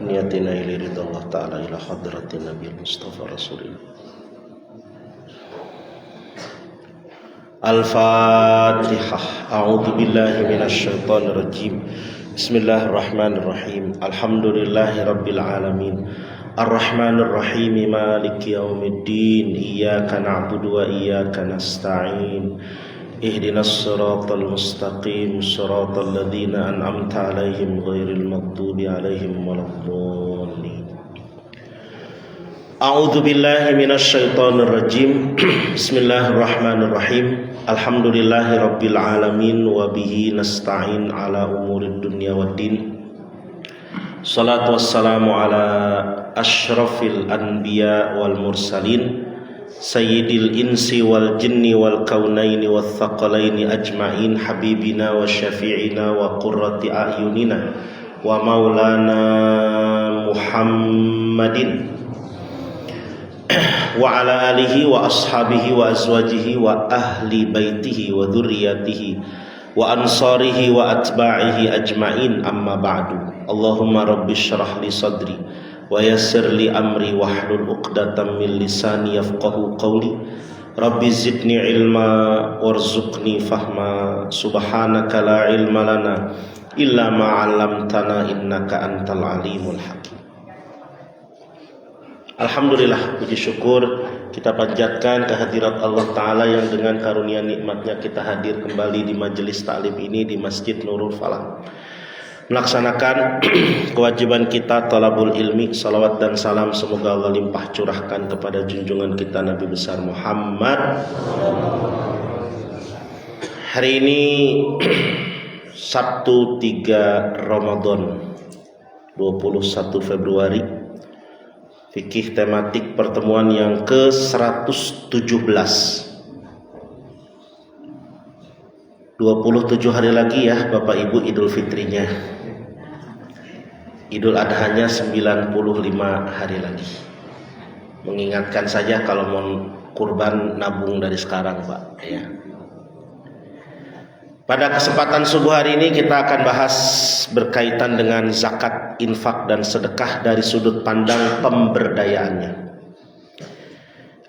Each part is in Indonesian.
niyatina ila ridallah ta'ala ila hadratin Nabi Mustafa Rasulillah. Al-Fatihah. A'udzu billahi minasy syaithanir rajim. Bismillahirrahmanirrahim. Alhamdulillahi rabbil alamin. Ar-Rahmanir Rahim. Maliki yaumiddin. Iyyaka na'budu wa iyyaka nasta'in. Ihdinas siratal mustaqim. Siratal ladzina an'amta 'alaihim ghairil maghdubi 'alaihim waladdallin. A'udzu billahi minasy syaithanir rajim. Bismillahirrahmanirrahim. Alhamdulillahi rabbil alamin wa bihi nasta'in ala umurid dunya waddin. Salatu wassalamu ala asyrafil anbiya wal mursalin sayyidil insi wal jinni wal kaunaini wath thaqalaini ajma'in habibina wa syafi'ina wa qurrati a'yunina wa maulana Muhammadin wa ala alihi wa ashabihi wa azwajihi wa ahli baitihi wa dzurriyyatihi wa ansarihi wa atba'ihi ajma'in, amma ba'du. Allahumma rabbi syrah li sadri wa yassir li amri wahlul 'uqdatam min lisani yafqahu qawli. Rabbi zidni ilma warzuqni fahma. Subhanaka la ilma lana illa ma 'allamtana innaka antal alimul hakim. Alhamdulillah, puji syukur kita panjatkan kehadirat Allah Ta'ala yang dengan karunia nikmatnya kita hadir kembali di majelis ta'lim ini di Masjid Nurul Falah, melaksanakan kewajiban kita talabul ilmi. Salawat dan salam semoga Allah limpah curahkan kepada junjungan kita Nabi besar Muhammad. Hari ini Sabtu 3 Ramadan 21 Februari, fikih tematik pertemuan yang ke-117. 27 hari lagi ya Bapak Ibu Idul Fitrinya. Idul Adhanya 95 hari lagi. Mengingatkan saja kalau mau kurban nabung dari sekarang, Pak, ya. Pada kesempatan subuh hari ini kita akan bahas berkaitan dengan zakat, infak dan sedekah dari sudut pandang pemberdayaannya.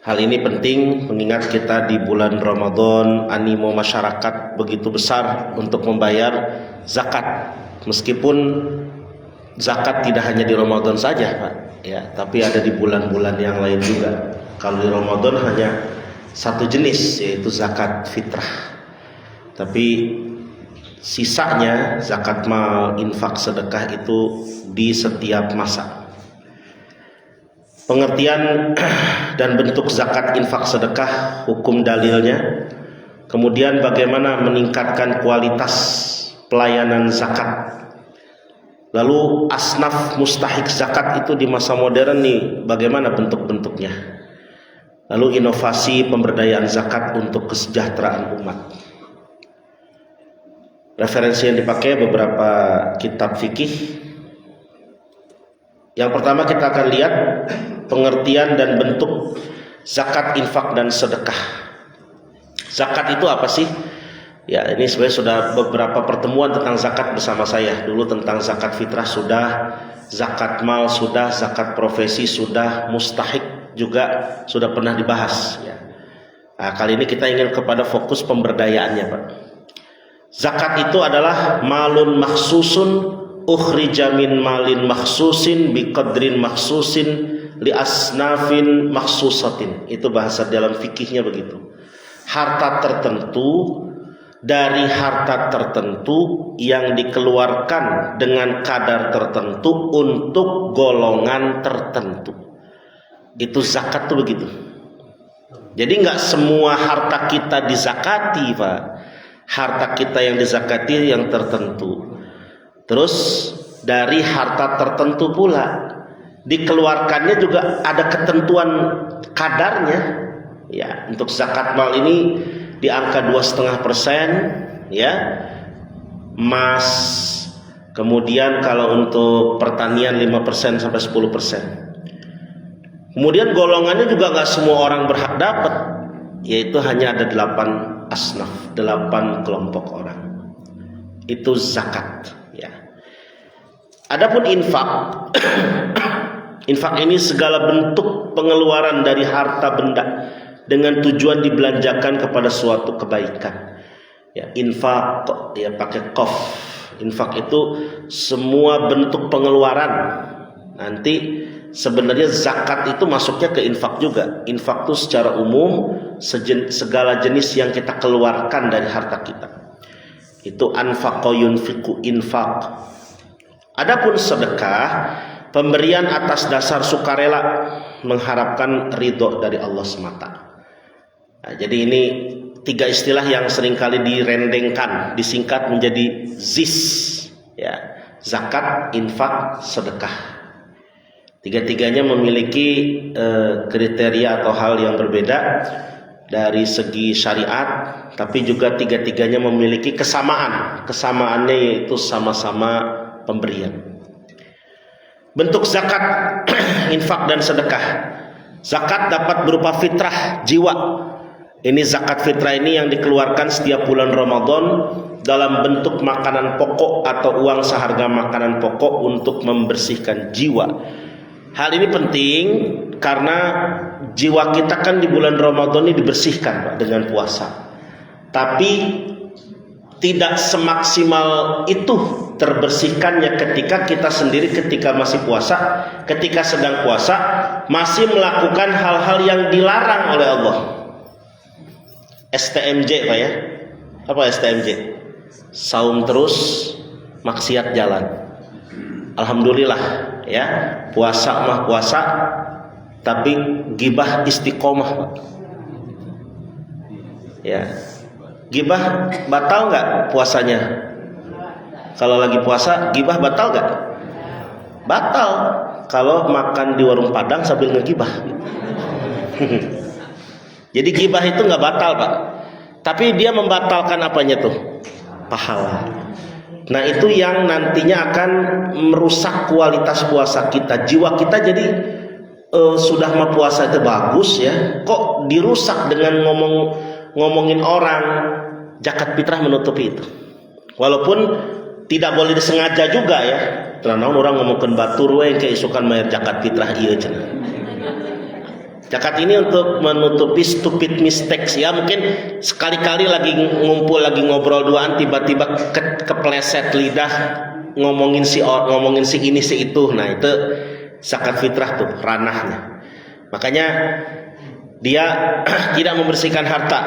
Hal ini penting mengingat kita di bulan Ramadan, animo masyarakat begitu besar untuk membayar zakat. Meskipun zakat tidak hanya di Ramadan saja, Pak, ya, tapi ada di bulan-bulan yang lain juga. Kalau di Ramadan hanya satu jenis, yaitu zakat fitrah. Tapi sisanya zakat mal, infak, sedekah itu di setiap masa. Pengertian dan bentuk zakat, infak, sedekah, hukum dalilnya, kemudian bagaimana meningkatkan kualitas pelayanan zakat. Lalu asnaf mustahik zakat itu di masa modern nih, bagaimana bentuk-bentuknya. Lalu inovasi pemberdayaan zakat untuk kesejahteraan umat. Referensi yang dipakai beberapa kitab fikih. Yang pertama kita akan lihat pengertian dan bentuk zakat, infak dan sedekah. Zakat itu apa sih? Ya, ini sebenarnya sudah beberapa pertemuan tentang zakat bersama saya. Dulu tentang zakat fitrah sudah, zakat mal sudah, zakat profesi sudah, mustahik juga sudah pernah dibahas, ya. Nah, kali ini kita ingin kepada fokus pemberdayaannya, Pak. Zakat itu adalah malun makhsusun ukhrija min malin makhsusin biqadrin makhsusin li asnafin makhsusatin. Itu bahasa dalam fikihnya begitu. Harta tertentu dari harta tertentu yang dikeluarkan dengan kadar tertentu untuk golongan tertentu. Itu zakat tuh begitu. Jadi nggak semua harta kita dizakati, Pak. Harta kita yang dizakati yang tertentu. Terus dari harta tertentu pula dikeluarkannya juga ada ketentuan kadarnya. Ya, untuk zakat mal ini di angka 2,5%, ya, emas. Kemudian kalau untuk pertanian 5% sampai 10%. Kemudian golongannya juga nggak semua orang berhak dapat, yaitu hanya ada 8 asnaf, 8 kelompok orang. Itu zakat, ya. Adapun infak, infak ini segala bentuk pengeluaran dari harta benda dengan tujuan dibelanjakan kepada suatu kebaikan. Ya, infak ya pakai qaf. Infak itu semua bentuk pengeluaran. Nanti sebenarnya zakat itu masuknya ke infak juga. Infak itu secara umum segala jenis yang kita keluarkan dari harta kita. Itu anfaqa yunfiqu, infak. Adapun sedekah, pemberian atas dasar sukarela mengharapkan ridho dari Allah semata. Nah, jadi ini 3 istilah yang seringkali direndengkan, disingkat menjadi ZIS, ya, zakat, infak, sedekah. 3-tiganya memiliki kriteria atau hal yang berbeda dari segi syariat, tapi juga 3-tiganya memiliki kesamaan. Kesamaannya yaitu sama-sama pemberian. Bentuk zakat, infak dan sedekah. Zakat dapat berupa fitrah jiwa. Ini zakat fitrah ini yang dikeluarkan setiap bulan Ramadan dalam bentuk makanan pokok atau uang seharga makanan pokok untuk membersihkan jiwa. Hal ini penting karena jiwa kita kan di bulan Ramadan ini dibersihkan, Pak, dengan puasa. Tapi tidak semaksimal itu terbersihkannya ketika kita sendiri ketika masih puasa, ketika sedang puasa masih melakukan hal-hal yang dilarang oleh Allah. STMJ, Pak, ya. Apa STMJ? Saum terus, maksiat jalan. Alhamdulillah, ya. Puasa mah puasa, tapi gibah istiqomah, Pak. Ya. Gibah batal nggak puasanya? Kalau lagi puasa, gibah batal nggak? Batal. Kalau makan di warung Padang sambil ngegibah. Jadi gibah itu nggak batal, Pak. Tapi dia membatalkan apanya tuh? Pahala. Nah, itu yang nantinya akan merusak kualitas puasa kita. Jiwa kita jadi sudah mau puasa itu bagus, ya. Kok dirusak dengan ngomongin orang. Zakat fitrah menutupi itu. Walaupun tidak boleh disengaja juga, ya. Karena orang ngomongin batur we keisukan mayar zakat fitrah ieu cenah. Zakat ini untuk menutupi stupid mistakes, ya. Mungkin sekali-kali lagi ngumpul, lagi ngobrol duaan, tiba-tiba kepleset lidah ngomongin si ini si itu. Nah, itu zakat fitrah tuh ranahnya. Makanya dia tidak membersihkan harta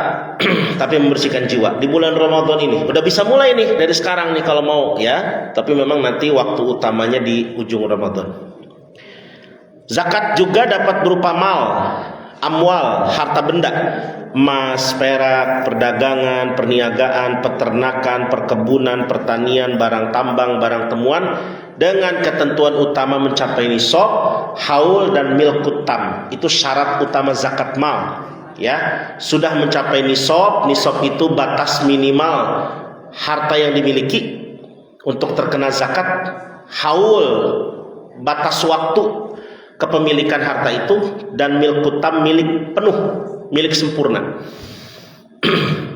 tapi membersihkan jiwa di bulan Ramadan ini. Udah bisa mulai nih dari sekarang nih kalau mau, ya. Tapi memang nanti waktu utamanya di ujung Ramadan. Zakat juga dapat berupa mal, amwal, harta benda, emas, perak, perdagangan, perniagaan, peternakan, perkebunan, pertanian, barang tambang, barang temuan dengan ketentuan utama mencapai nisab, haul dan milkut tam. Itu syarat utama zakat mal, ya. Sudah mencapai nisab, nisab itu batas minimal harta yang dimiliki untuk terkena zakat. Haul, batas waktu kepemilikan harta itu, dan milkut tam, milik penuh, milik sempurna.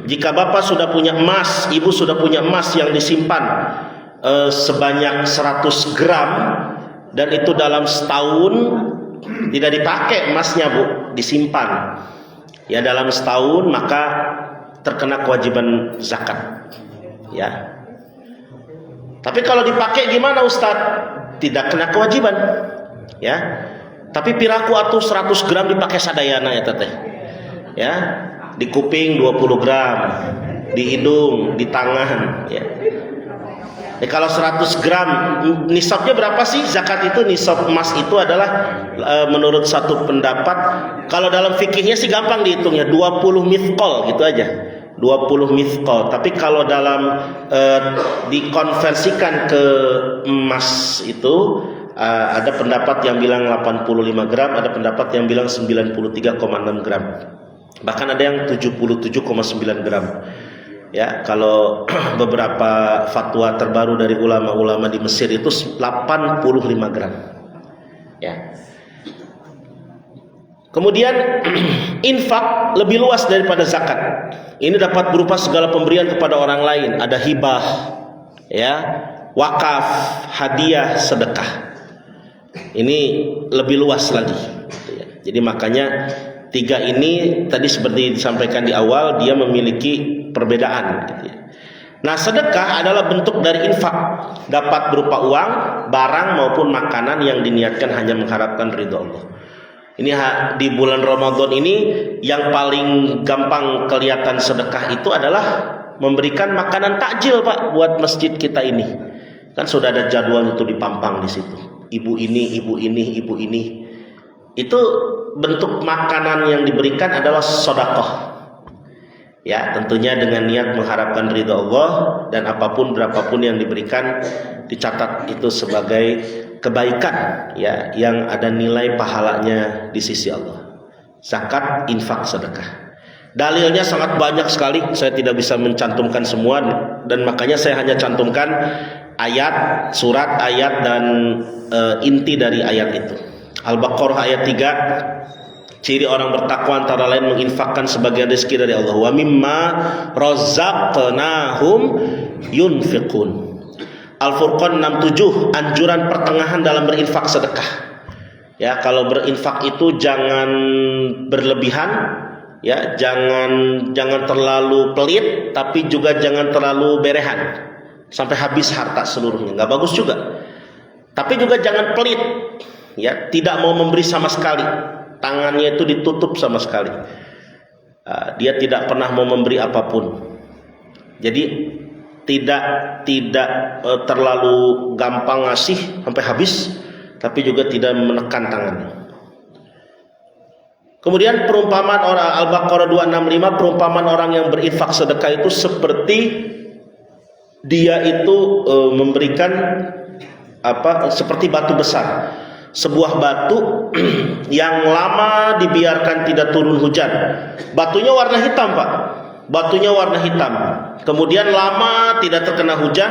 Jika bapak sudah punya emas, ibu sudah punya emas yang disimpan sebanyak 100 gram dan itu dalam setahun tidak dipakai emasnya, Bu, disimpan, ya, dalam setahun, maka terkena kewajiban zakat, ya. Tapi kalau dipakai gimana, Ustadz? Tidak kena kewajiban, ya. Tapi piraku atuh 100 gram dipakai sadayana, ya teteh, ya. Di kuping 20 gram, di hidung, di tangan, ya. Kalau 100 gram nisabnya berapa sih zakat itu? Nisab emas itu adalah menurut satu pendapat, kalau dalam fikihnya sih gampang dihitungnya 20 mithqal gitu aja, 20 mithqal. Tapi kalau dalam dikonversikan ke emas itu ada pendapat yang bilang 85 gram, ada pendapat yang bilang 93,6 gram, bahkan ada yang 77,9 gram. Ya, kalau beberapa fatwa terbaru dari ulama-ulama di Mesir itu 85 gram. Ya. Kemudian infak lebih luas daripada zakat. Ini dapat berupa segala pemberian kepada orang lain, ada hibah, ya. wakaf, hadiah, sedekah. Ini lebih luas lagi. Jadi makanya tiga ini tadi seperti disampaikan di awal, dia memiliki perbedaan. Nah, sedekah adalah bentuk dari infak, dapat berupa uang, barang maupun makanan yang diniatkan hanya mengharapkan ridho Allah. Ini di bulan Ramadan ini yang paling gampang kelihatan sedekah itu adalah memberikan makanan takjil, Pak, buat masjid kita ini. Kan sudah ada jadwal itu dipampang di situ. Ibu ini, ibu ini, ibu ini. Itu bentuk makanan yang diberikan adalah sedekah. Ya, tentunya dengan niat mengharapkan ridha Allah, dan apapun berapapun yang diberikan dicatat itu sebagai kebaikan, ya, yang ada nilai pahalanya di sisi Allah. Zakat, infak, sedekah. Dalilnya sangat banyak sekali, saya tidak bisa mencantumkan semua, dan makanya saya hanya cantumkan ayat, surat, ayat, dan inti dari ayat itu. Al-Baqarah ayat 3. Ciri orang bertakwa antara lain menginfakkan sebagian rezeki dari Allah. Wa mimma razaqnahum yunfiqun. Al-Furqan 67, anjuran pertengahan dalam berinfak sedekah. Ya, kalau berinfak itu jangan berlebihan, ya, jangan terlalu pelit, tapi juga jangan terlalu berehan sampai habis harta seluruhnya. Enggak bagus juga. Tapi juga jangan pelit, ya, tidak mau memberi sama sekali. Tangannya itu ditutup sama sekali. Dia tidak pernah mau memberi apapun. Jadi tidak terlalu gampang ngasih sampai habis, tapi juga tidak menekan tangannya. Kemudian perumpamaan orang, Al-Baqarah 265, perumpamaan orang yang berinfak sedekah itu seperti dia itu memberikan seperti batu besar. Sebuah batu yang lama dibiarkan tidak turun hujan. Batunya warna hitam, Pak. Batunya warna hitam. Kemudian lama tidak terkena hujan.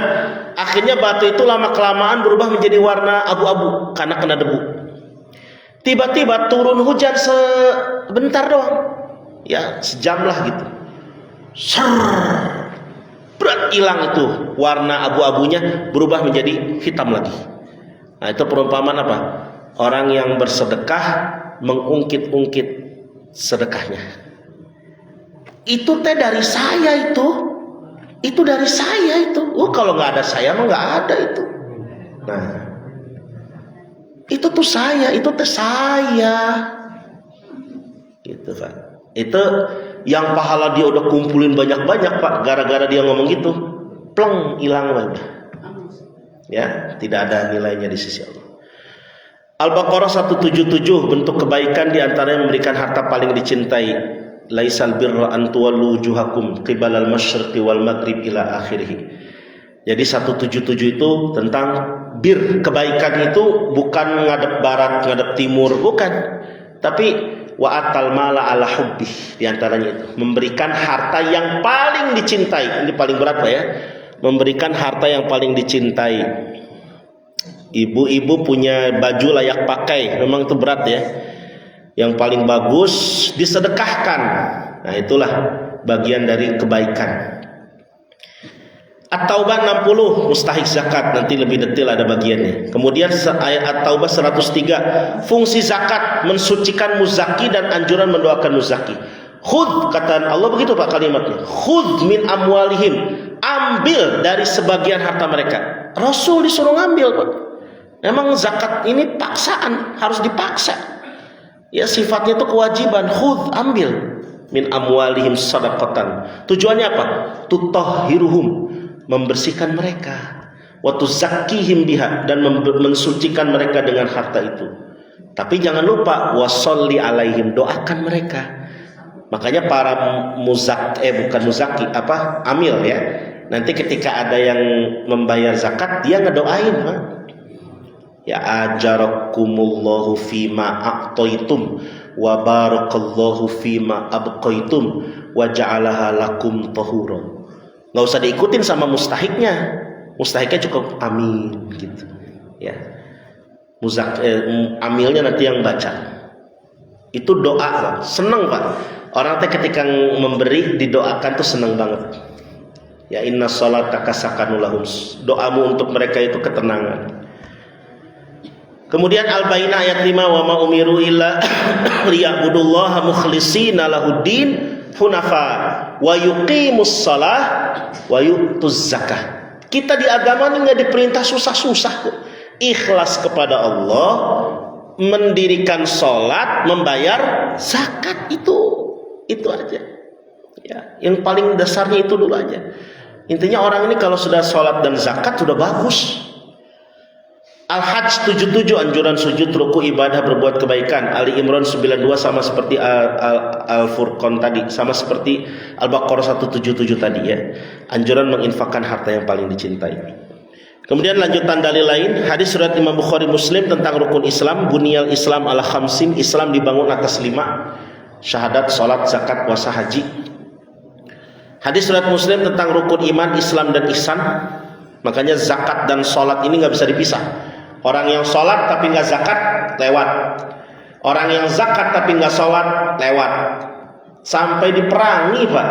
Akhirnya batu itu lama kelamaan berubah menjadi warna abu-abu karena kena debu. Tiba-tiba turun hujan sebentar doang, ya, sejam lah gitu. Berat hilang itu warna abu-abunya, berubah menjadi hitam lagi. Nah, itu perumpamaan apa? Orang yang bersedekah mengungkit-ungkit sedekahnya. Itu teh dari saya itu. Itu dari saya itu. Kalau nggak ada saya mah nggak ada itu. Nah, itu tuh saya, itu teh saya. Gitu, Pak. Itu yang pahala dia udah kumpulin banyak-banyak, Pak. Gara-gara dia ngomong gitu, pleng, hilang lagi. Ya, tidak ada nilainya di sisi Allah. Al-Baqarah 177, bentuk kebaikan di antaranya memberikan harta paling dicintai. Laisal birra an tuwallu wujuhakum qibalal masyriqi wal maghrib ila akhirih. Jadi 177 itu tentang kebaikan itu bukan ngadep barat, ngadep timur, bukan. Tapi wa atal mala ala hubbih, di antaranya itu memberikan harta yang paling dicintai. Ini paling berat, Pak, ya. Memberikan harta yang paling dicintai. Ibu-ibu punya baju layak pakai, memang itu berat, ya. Yang paling bagus disedekahkan. Nah, itulah bagian dari kebaikan. At-Taubah 60, mustahik zakat, nanti lebih detail ada bagiannya. Kemudian ayat At-Taubah 103, fungsi zakat mensucikan muzaki dan anjuran mendoakan muzaki. Khudh, kata Allah begitu, Pak, kalimatnya. Khudh min amwalihim, ambil dari sebagian harta mereka. Rasul disuruh ngambil, Pak. Memang zakat ini paksaan, harus dipaksa. Ya, sifatnya itu kewajiban. Khudh, ambil min amwalihim sadaqatan. Tujuannya apa? Tutahhiruhum, membersihkan mereka. Wa tuzakkihim biha, dan mensucikan mereka dengan harta itu. Tapi jangan lupa washolli alaihim, doakan mereka. Makanya para amil, ya. Nanti ketika ada yang membayar zakat, dia ngedoain, Pak. Ya ajarakumullahu fima a'taitum wa barakallahu fima abqaitum wa ja'alaha lakum tahura. Enggak usah diikutin sama mustahiknya. Mustahiknya cukup amin gitu. Ya. Amilnya nanti yang baca. Itu doa, Pak. Senang, Pak. Orang teh ketika memberi didoakan tuh senang banget. Ya inna salataka sakanul lahum. Doamu untuk mereka itu ketenangan. Kemudian Al-Baqarah ayat 5, wa ma umiru illa liya'budullaha mukhlishina lahuddin hunafa wa yuqimus shalah wa yu'tuz zakah. Kita di agama ini enggak diperintah susah-susah kok. Ikhlas kepada Allah, mendirikan salat, membayar zakat, itu aja. Ya, yang paling dasarnya itu dulu aja. Intinya orang ini kalau sudah salat dan zakat sudah bagus. Al-Hajj 77 anjuran sujud, ruku, ibadah, berbuat kebaikan. Ali Imran 92 sama seperti Al-Furqan tadi, sama seperti Al-Baqarah 177 tadi ya. Anjuran menginfakkan harta yang paling dicintai. Kemudian lanjutan dalil lain, hadis riwayat Imam Bukhari Muslim tentang rukun Islam, bunyal Islam ala khamsin, Islam dibangun atas 5, syahadat, salat, zakat, puasa, haji. Hadis riwayat Muslim tentang rukun iman, Islam dan ihsan. Makanya zakat dan salat ini enggak bisa dipisah. Orang yang sholat tapi nggak zakat lewat. Orang yang zakat tapi nggak sholat lewat. Sampai diperangi Pak.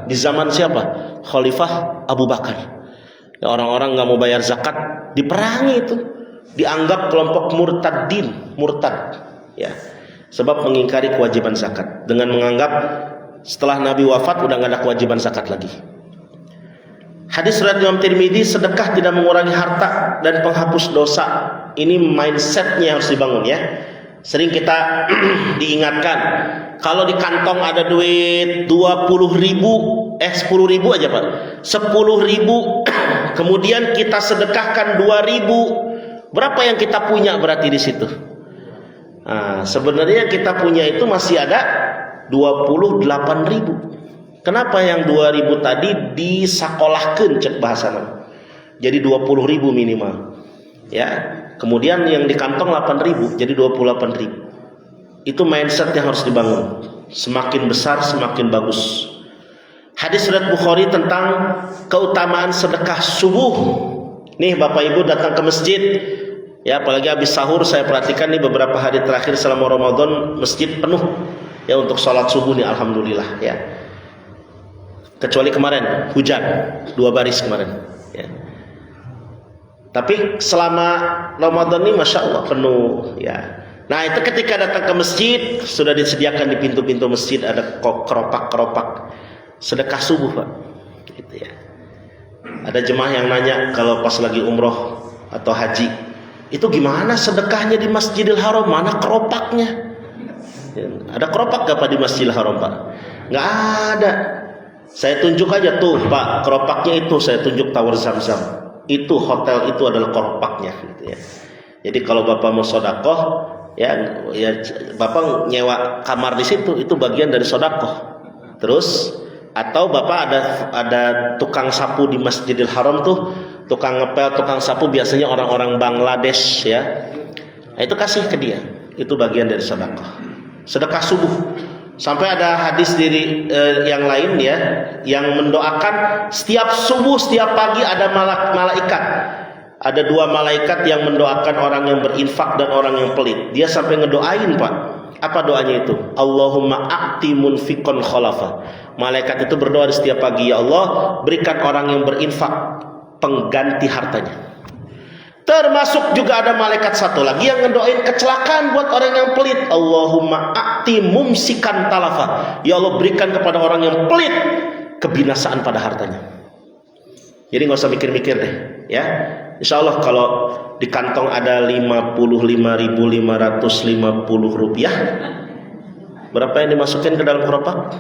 Di zaman siapa? Khalifah Abu Bakar. Ya, orang-orang nggak mau bayar zakat diperangi itu. Dianggap kelompok murtad. Ya, sebab mengingkari kewajiban zakat. Dengan menganggap setelah Nabi wafat udah nggak ada kewajiban zakat lagi. Hadis riwayat Imam Tirmidzi, sedekah tidak mengurangi harta dan penghapus dosa. Ini mindsetnya harus dibangun ya. Sering kita diingatkan, kalau di kantong ada duit 20.000, 10.000 aja Pak, 10.000, kemudian kita sedekahkan 2.000, berapa yang kita punya berarti di situ? Nah, sebenarnya kita punya itu masih ada 28.000. Kenapa yang 2.000 tadi disakolahkeun cek bahasana? Jadi 20.000 minimal. Ya. Kemudian yang di kantong 8.000 jadi 28.000. Itu mindset yang harus dibangun. Semakin besar semakin bagus. Hadis riwayat Bukhari tentang keutamaan sedekah subuh. Nih Bapak Ibu datang ke masjid, ya apalagi habis sahur, saya perhatikan nih beberapa hari terakhir selama Ramadan masjid penuh ya untuk sholat subuh nih, alhamdulillah ya. Kecuali kemarin hujan 2 baris kemarin ya. Tapi selama Ramadan ini Masya Allah penuh ya. Nah itu ketika datang ke masjid, sudah disediakan di pintu-pintu masjid ada keropak-keropak sedekah subuh Pak gitu ya. Ada jemaah yang nanya kalau pas lagi umroh atau haji, itu gimana sedekahnya di Masjidil Haram, mana keropaknya? Ada keropak gak Pak di Masjidil Haram Pak? Nggak ada. Saya tunjuk aja tuh Pak, keropaknya itu saya tunjuk Tower Zamzam. Itu hotel itu adalah keropaknya gitu ya. Jadi kalau Bapak mau sedekah ya Bapak nyewa kamar di situ, itu bagian dari sedekah. Terus atau Bapak ada tukang sapu di Masjidil Haram tuh, tukang ngepel, tukang sapu biasanya orang-orang Bangladesh ya. Nah, itu kasih ke dia. Itu bagian dari sedekah. Sedekah subuh. Sampai ada hadis dari yang lain ya, yang mendoakan setiap subuh, setiap pagi ada malaikat. Ada 2 malaikat yang mendoakan orang yang berinfak dan orang yang pelit. Dia sampai ngedoain Pak. Apa doanya itu? Allahumma a'ti munfiqan khalafa. Malaikat itu berdoa di setiap pagi, ya Allah, berikan orang yang berinfak pengganti hartanya. Termasuk juga ada malaikat satu lagi yang ngedoain kecelakaan buat orang yang pelit. Allahumma a'ti mumsikan talafa. Ya Allah, berikan kepada orang yang pelit kebinasaan pada hartanya. Jadi nggak usah mikir-mikir deh, ya. Insya Allah kalau di kantong ada 55.550 rupiah, berapa yang dimasukin ke dalam keropak?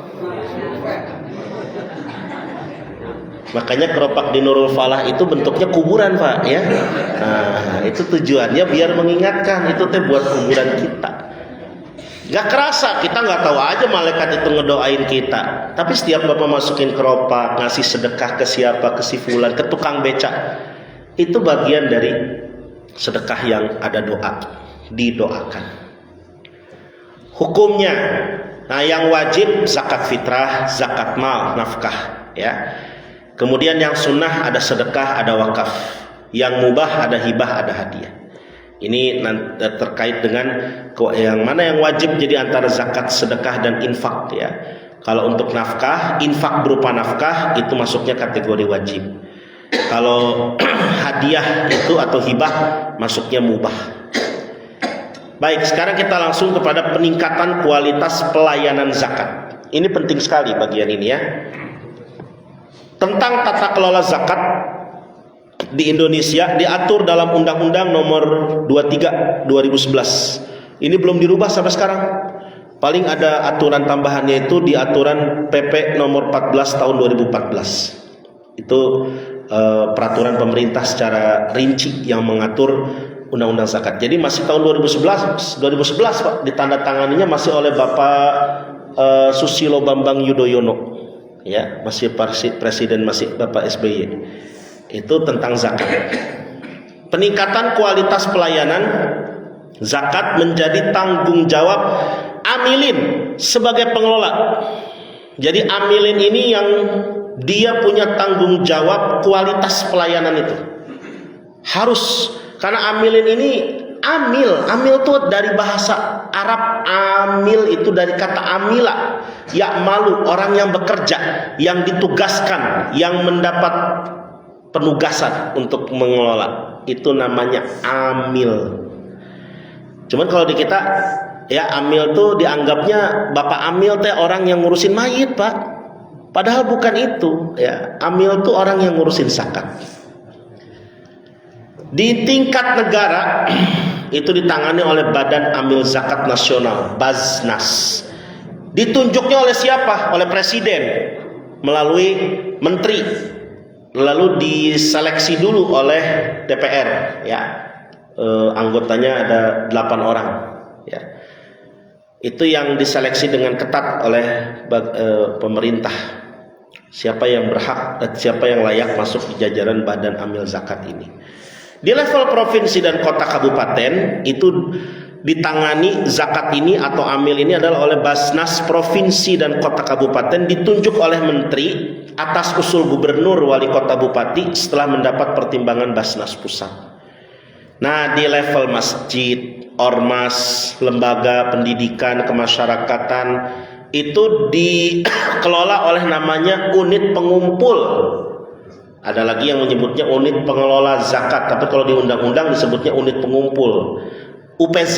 Makanya keropak di Nurul Falah itu bentuknya kuburan Pak ya. Nah itu tujuannya biar mengingatkan itu teh buat kuburan kita. Gak kerasa, kita nggak tahu aja malaikat itu ngedoain kita. Tapi setiap Bapak masukin keropak, ngasih sedekah ke siapa, ke si fulan, ke tukang becak, itu bagian dari sedekah yang ada doa, didoakan. Hukumnya, nah yang wajib zakat fitrah, zakat mal, nafkah ya. Kemudian yang sunnah ada sedekah, ada wakaf. Yang mubah ada hibah, ada hadiah. Ini terkait dengan yang mana yang wajib jadi antara zakat, sedekah dan infak ya. Kalau untuk nafkah, infak berupa nafkah itu masuknya kategori wajib. Kalau hadiah itu atau hibah masuknya mubah. Baik, sekarang kita langsung kepada peningkatan kualitas pelayanan zakat. Ini penting sekali bagian ini ya. Tentang tata kelola zakat di Indonesia diatur dalam Undang-Undang Nomor 23 2011. Ini belum dirubah sampai sekarang. Paling ada aturan tambahannya itu di aturan PP Nomor 14 tahun 2014. Itu peraturan pemerintah secara rinci yang mengatur undang-undang zakat. Jadi masih tahun 2011 Pak, ditandatanganinya masih oleh Bapak Susilo Bambang Yudhoyono. Ya, masih presiden masih Bapak SBY. Itu tentang zakat. Peningkatan kualitas pelayanan zakat menjadi tanggung jawab amilin sebagai pengelola. Jadi amilin ini yang dia punya tanggung jawab kualitas pelayanan itu. Harus, karena amilin ini amil itu dari bahasa Arab. Amil itu dari kata amila, ya'malu, orang yang bekerja, yang ditugaskan, yang mendapat penugasan untuk mengelola. Itu namanya amil. Cuman kalau di kita ya amil tuh dianggapnya bapak amil teh orang yang ngurusin mayit, Pak. Padahal bukan itu ya. Amil tuh orang yang ngurusin zakat. Di tingkat negara itu ditangani oleh Badan Amil Zakat Nasional, Baznas. Ditunjuknya oleh siapa? Oleh presiden melalui menteri. Lalu diseleksi dulu oleh DPR ya. Anggotanya ada 8 orang ya. Itu yang diseleksi dengan ketat oleh pemerintah. Siapa yang berhak dan siapa yang layak masuk di jajaran Badan Amil Zakat ini. Di level provinsi dan kota kabupaten itu ditangani zakat ini atau amil ini adalah oleh Basnas provinsi dan kota kabupaten, ditunjuk oleh menteri atas usul gubernur, wali kota, bupati setelah mendapat pertimbangan Basnas pusat. Nah, di level masjid, ormas, lembaga pendidikan kemasyarakatan itu dikelola oleh namanya unit pengumpul. Ada lagi yang menyebutnya unit pengelola zakat, tapi kalau di undang-undang disebutnya unit pengumpul, UPZ.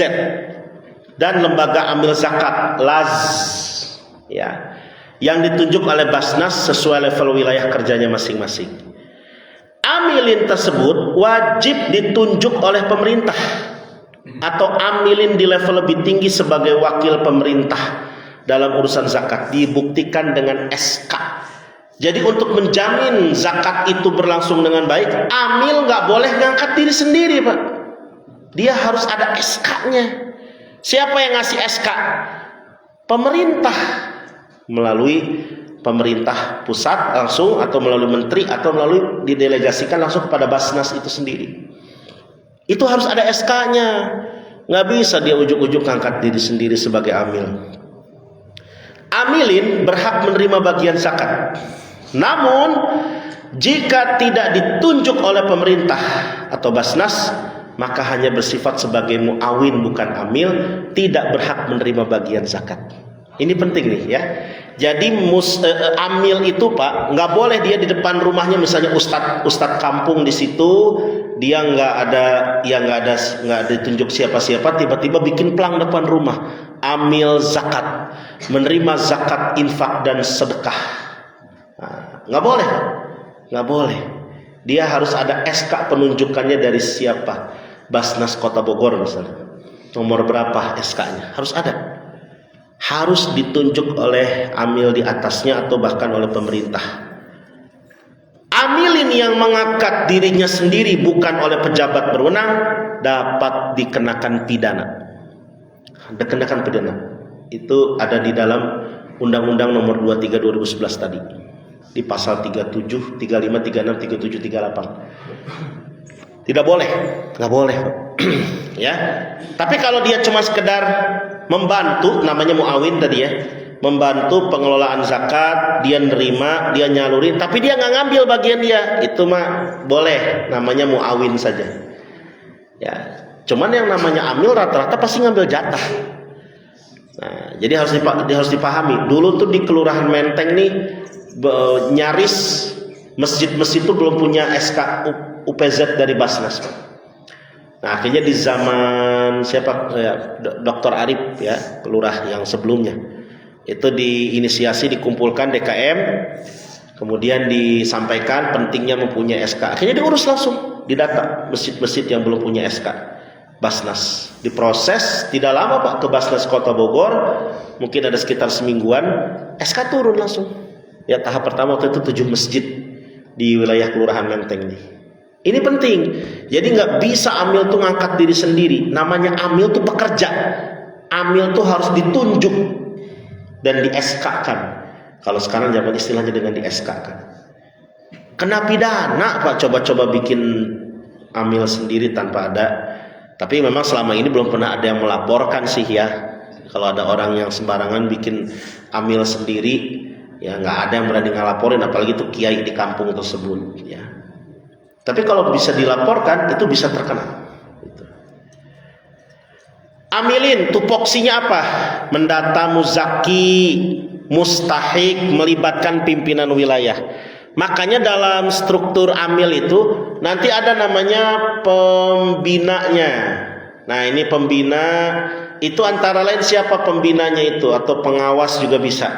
Dan lembaga amil zakat, LAZ ya, yang ditunjuk oleh Basnas sesuai level wilayah kerjanya masing-masing. Amilin tersebut wajib ditunjuk oleh pemerintah atau amilin di level lebih tinggi sebagai wakil pemerintah dalam urusan zakat, dibuktikan dengan SK. Jadi untuk menjamin zakat itu berlangsung dengan baik, amil nggak boleh ngangkat diri sendiri, Pak. Dia harus ada SK-nya. Siapa yang ngasih SK? Pemerintah, melalui pemerintah pusat langsung, atau melalui menteri, atau melalui didelegasikan langsung kepada Basnas itu sendiri. Itu harus ada SK-nya. Nggak bisa dia ujuk-ujuk ngangkat diri sendiri sebagai amil. Amilin berhak menerima bagian zakat. Namun jika tidak ditunjuk oleh pemerintah atau Basnas, maka hanya bersifat sebagai muawin bukan amil, tidak berhak menerima bagian zakat. Ini penting nih ya. Jadi amil itu, Pak, nggak boleh dia di depan rumahnya, misalnya ustadz kampung di situ, dia nggak ditunjuk siapa-siapa, tiba-tiba bikin plang depan rumah, amil zakat, menerima zakat, infak dan sedekah. Nah, nggak boleh. Dia harus ada SK penunjukannya dari siapa? Basnas Kota Bogor misalnya. Nomor berapa SK-nya? Harus ada. Harus ditunjuk oleh amil di atasnya atau bahkan oleh pemerintah. Amilin yang mengangkat dirinya sendiri bukan oleh pejabat berwenang dapat dikenakan pidana. Dikenakan pidana. Itu ada di dalam Undang-Undang Nomor 23 2011 tadi. Di pasal 37, 35, 36, 37, 38. Tidak boleh, nggak boleh. Ya. Tapi kalau dia cuma sekedar membantu, namanya muawin tadi ya, membantu pengelolaan zakat, dia nerima, dia nyalurin, tapi dia nggak ngambil bagian dia, itu mah boleh, namanya muawin saja. Ya. Cuman yang namanya amil rata-rata pasti ngambil jatah. Nah, jadi harus dipahami. Dulu tuh di Kelurahan Menteng nih nyaris masjid-masjid itu belum punya SK UPZ dari Basnas. Nah, akhirnya di zaman Dr. Arif ya, kelurah yang sebelumnya, itu diinisiasi dikumpulkan DKM, kemudian disampaikan pentingnya mempunyai SK. Akhirnya diurus langsung, didata masjid-masjid yang belum punya SK Basnas. Diproses tidak lama Pak ke Basnas Kota Bogor, mungkin ada sekitar semingguan, SK turun langsung. Ya, tahap pertama waktu itu 7 masjid di wilayah Kelurahan Menteng ini. Ini penting. Jadi nggak bisa amil tuh ngangkat diri sendiri. Namanya amil tuh pekerja. Amil tuh harus ditunjuk dan di SK-kan. Kalau sekarang zaman istilahnya dengan di SK-kan. Kena pidana Pak coba-coba bikin amil sendiri tanpa ada. Tapi memang selama ini belum pernah ada yang melaporkan sih ya. Kalau ada orang yang sembarangan bikin amil sendiri, ya nggak ada yang berani ngelaporin, apalagi itu kiai di kampung tersebut ya. Tapi kalau bisa dilaporkan itu bisa terkena gitu. Amilin tupoksinya apa? Mendata muzaki, mustahik, melibatkan pimpinan wilayah. Makanya dalam struktur amil itu nanti ada namanya pembinanya. Nah, ini pembina itu antara lain siapa pembinanya itu, atau pengawas juga bisa.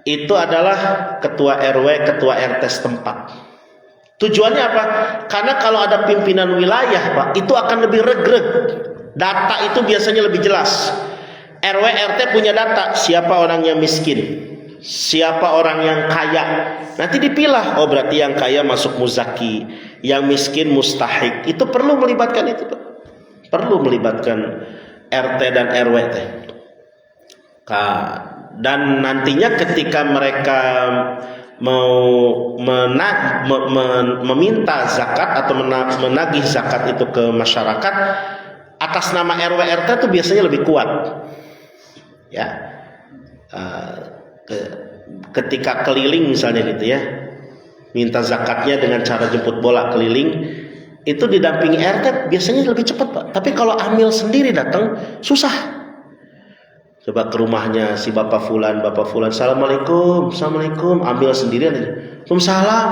Itu adalah ketua RW, ketua RT setempat. Tujuannya apa? Karena kalau ada pimpinan wilayah Pak, itu akan lebih regreg. Data itu biasanya lebih jelas. RW RT punya data, siapa orang yang miskin, siapa orang yang kaya. Nanti dipilah, oh berarti yang kaya masuk muzaki, yang miskin mustahik. Itu perlu melibatkan itu Pak. Perlu melibatkan RT dan RW. Dan nantinya ketika mereka mau meminta zakat atau menagih zakat itu ke masyarakat atas nama RW RT itu biasanya lebih kuat ya. Ketika keliling misalnya gitu ya, minta zakatnya dengan cara jemput bola keliling, itu didampingi RT biasanya lebih cepat Pak. Tapi kalau amil sendiri datang susah. Coba ke rumahnya si Bapak Fulan, Assalamualaikum, ambil sendirian aja. Waalaikumsalam,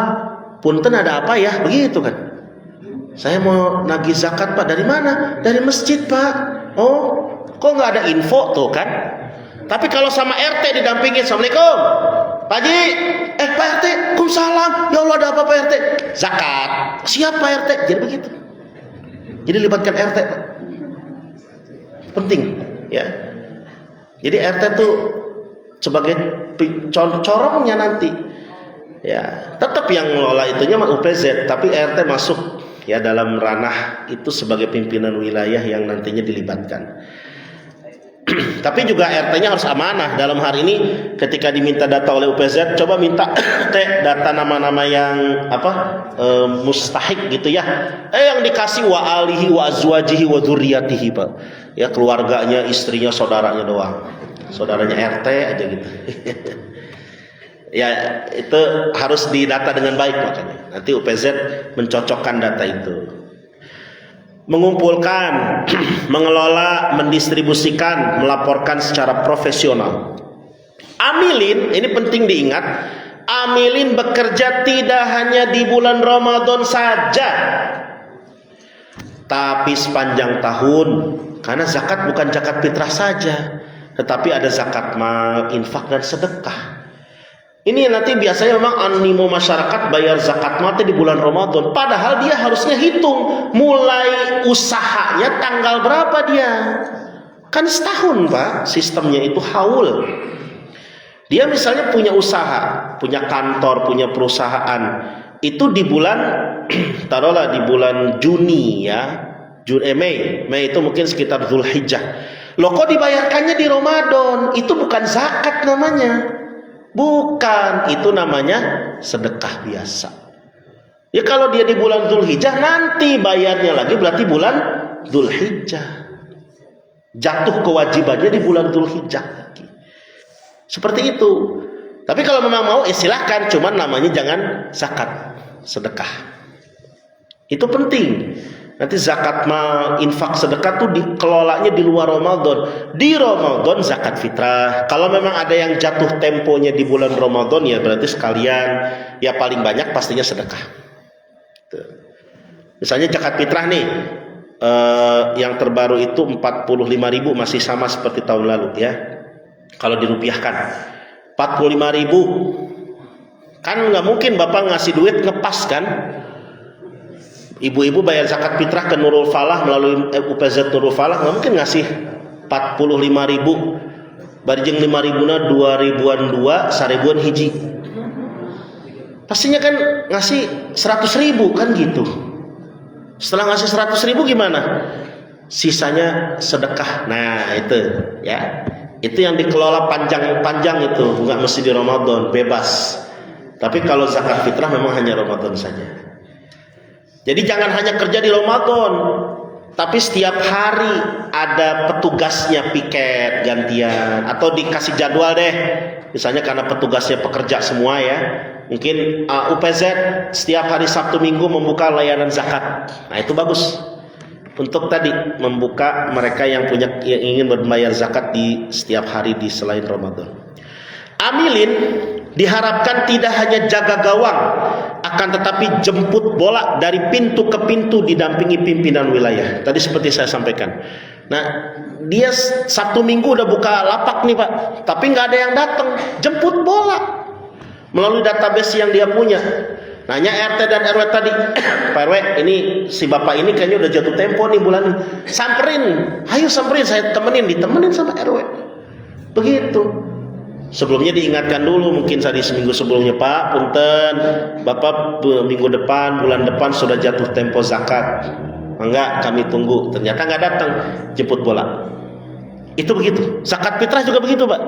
punten ada apa ya? Begitu kan. Saya mau nagih zakat Pak, dari mana? Dari masjid Pak. Oh, kok nggak ada info tuh kan? Tapi kalau sama RT didampingin, Assalamualaikum, Pak Haji, Pak RT, Waalaikumsalam, ya Allah ada apa Pak RT? Zakat, siap Pak RT. Jadi begitu. Jadi libatkan RT Pak. Penting ya. Jadi RT tuh sebagai corongnya nanti, ya tetap yang mengelola itunya UPZ, tapi RT masuk ya dalam ranah itu sebagai pimpinan wilayah yang nantinya dilibatkan. Tapi juga RT-nya harus amanah. Dalam hari ini ketika diminta data oleh UPZ, coba minta data nama-nama yang mustahik gitu ya. Yang dikasih wa alihi wa azwajihi wa dzurriyyatihi Pak. Ya keluarganya, istrinya, saudaranya doang. Saudaranya RT aja gitu. Ya itu harus didata dengan baik makanya. Nanti UPZ mencocokkan data itu. Mengumpulkan, mengelola, mendistribusikan, melaporkan secara profesional. Amilin, ini penting diingat, amilin bekerja tidak hanya di bulan Ramadan saja, tapi sepanjang tahun. Karena zakat bukan zakat fitrah saja, tetapi ada zakat mal, infak dan sedekah. Ini nanti biasanya memang animo masyarakat bayar zakat mal di bulan Ramadan. Padahal dia harusnya hitung mulai usahanya tanggal berapa dia. Kan setahun Pak, sistemnya itu haul. Dia misalnya punya usaha, punya kantor, punya perusahaan. Itu di bulan, taruhlah di bulan Juni ya. Mei itu mungkin sekitar Dzulhijjah. Loh kok dibayarkannya di Ramadan? Itu bukan zakat namanya. Bukan, itu namanya sedekah biasa. Ya kalau dia di bulan Dzulhijjah, nanti bayarnya lagi berarti bulan Dzulhijjah. Jatuh kewajibannya di bulan Dzulhijjah lagi. Seperti itu. Tapi kalau memang mau silahkan, cuman namanya jangan zakat, sedekah. Itu penting. Nanti zakat infak sedekah tuh dikelolanya di luar Ramadan. Di Ramadan zakat fitrah. Kalau memang ada yang jatuh temponya di bulan Ramadan, ya berarti sekalian, ya paling banyak pastinya sedekah. Tuh. Misalnya zakat fitrah nih, yang terbaru itu 45.000, masih sama seperti tahun lalu ya. Kalau dirupiahkan 45.000, kan nggak mungkin bapak ngasih duit ngepas kan? Ibu-ibu bayar zakat fitrah ke Nurul Falah melalui UPZ Nurul Falah, nggak mungkin ngasih 45.000 barjeng 5.000 na 2.000-an 1.000-an hiji. Pastinya kan ngasih 100.000 kan gitu. Setelah ngasih 100.000 gimana? Sisanya sedekah. Nah itu ya, itu yang dikelola panjang-panjang itu, nggak mesti di Ramadan, bebas. Tapi kalau zakat fitrah memang hanya Ramadan saja. Jadi jangan hanya kerja di Ramadan, tapi setiap hari ada petugasnya piket gantian, atau dikasih jadwal deh. Misalnya karena petugasnya pekerja semua ya, mungkin UPZ setiap hari Sabtu Minggu membuka layanan zakat. Nah itu bagus untuk tadi membuka mereka yang ingin membayar zakat di setiap hari di selain Ramadan. Amilin diharapkan tidak hanya jaga gawang, akan tetapi jemput bola dari pintu ke pintu didampingi pimpinan wilayah. Tadi seperti saya sampaikan. Nah, dia Sabtu Minggu udah buka lapak nih Pak, tapi nggak ada yang datang. Jemput bola melalui database yang dia punya. Nanya RT dan RW tadi, Pak RW, ini si bapak ini kayaknya udah jatuh tempo nih bulan ini. Samperin, ayo samperin, saya ditemenin sama RW. Begitu. Sebelumnya diingatkan dulu, mungkin tadi seminggu sebelumnya, Pak, punten, Bapak minggu depan, bulan depan sudah jatuh tempo zakat. Enggak, kami tunggu. Ternyata nggak datang, jemput bola. Itu begitu. Zakat fitrah juga begitu, Pak.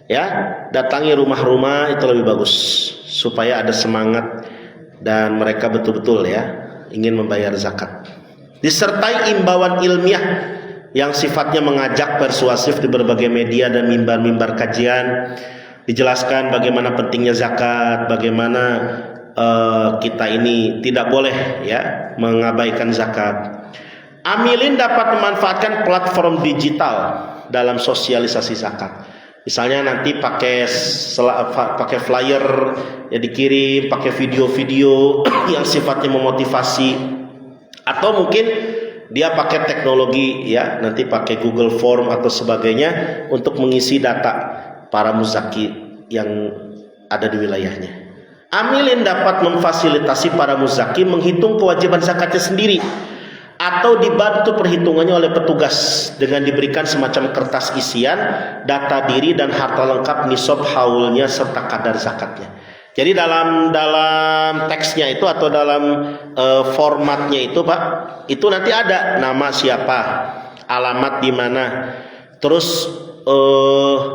Ya, datangi rumah-rumah itu lebih bagus supaya ada semangat dan mereka betul-betul ya ingin membayar zakat. Disertai imbauan ilmiah yang sifatnya mengajak persuasif di berbagai media dan mimbar-mimbar kajian, dijelaskan bagaimana pentingnya zakat, bagaimana kita ini tidak boleh ya mengabaikan zakat. Amilin dapat memanfaatkan platform digital dalam sosialisasi zakat. Misalnya nanti pakai flyer ya dikirim, pakai video-video yang sifatnya memotivasi, atau mungkin dia pakai teknologi ya, nanti pakai Google Form atau sebagainya untuk mengisi data para muzaki yang ada di wilayahnya. Amilin dapat memfasilitasi para muzaki menghitung kewajiban zakatnya sendiri atau dibantu perhitungannya oleh petugas dengan diberikan semacam kertas isian, data diri dan harta lengkap nisab haulnya serta kadar zakatnya. Jadi dalam teksnya itu atau dalam formatnya itu Pak, itu nanti ada nama siapa, alamat di mana, terus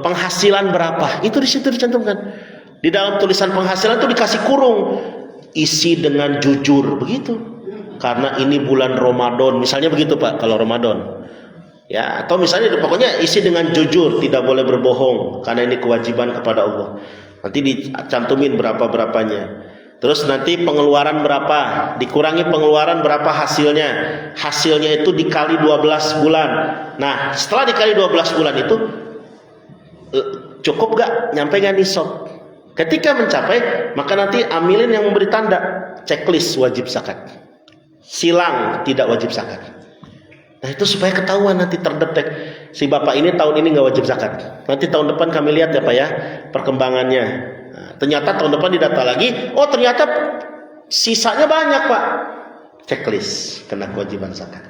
penghasilan berapa, itu di situ dicantumkan. Di dalam tulisan penghasilan itu dikasih kurung, isi dengan jujur begitu. Karena ini bulan Ramadan, misalnya begitu Pak, kalau Ramadan. Ya, atau misalnya pokoknya isi dengan jujur, tidak boleh berbohong karena ini kewajiban kepada Allah. Nanti dicantumin berapa-berapanya. Terus nanti pengeluaran berapa, dikurangi pengeluaran berapa hasilnya. Hasilnya itu dikali 12 bulan. Nah, setelah dikali 12 bulan itu cukup gak? Nyampe gak nisab? Ketika mencapai, maka nanti amilin yang memberi tanda checklist wajib zakat. Silang tidak wajib zakat. Nah itu supaya ketahuan, nanti terdetek si bapak ini tahun ini nggak wajib zakat. Nanti tahun depan kami lihat ya Pak ya perkembangannya. Nah, ternyata tahun depan didata lagi, oh ternyata sisanya banyak Pak. Checklist kena kewajiban zakat.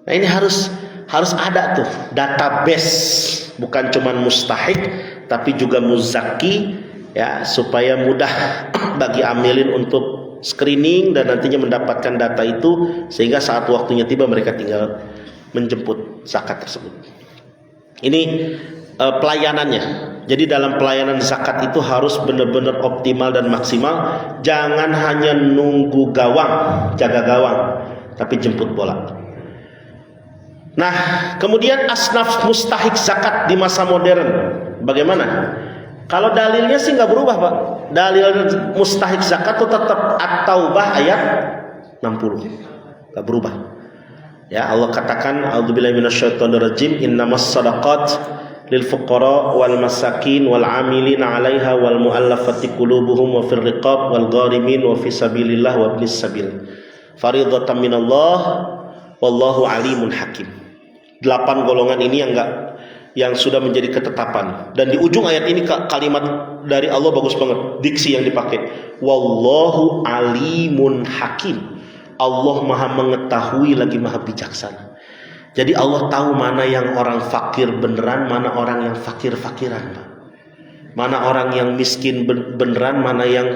Nah ini harus ada tuh database, bukan cuma mustahik tapi juga muzaki ya, supaya mudah bagi amilin untuk screening dan nantinya mendapatkan data itu, sehingga saat waktunya tiba mereka tinggal menjemput zakat tersebut. Ini pelayanannya. Jadi dalam pelayanan zakat itu harus benar-benar optimal dan maksimal. Jangan hanya nunggu gawang, jaga gawang, tapi jemput bola. Nah, kemudian asnaf mustahik zakat di masa modern bagaimana? Kalau dalilnya sih nggak berubah Pak. Dalil mustahik zakat itu tetap At-Taubah ayat 60. enggak berubah. Ya, Allah katakan, a'udzubillahi minasyaitonirrajim, innamas shadaqat lil fuqara wal masakin wal 'amilina 'alaiha wal mu'allafati qulubuhum wa fir riqab wal gharimin wa fi sabilillah wa ibnis sabil. Faridatan minallah wallahu alimun hakim. 8 golongan ini yang sudah menjadi ketetapan. Dan di ujung ayat ini kalimat dari Allah bagus banget, diksi yang dipakai. Wallahu alimun hakim. Allah maha mengetahui lagi maha bijaksana. Jadi Allah tahu mana yang orang fakir beneran, mana orang yang fakir-fakiran. Mana orang yang miskin beneran, mana yang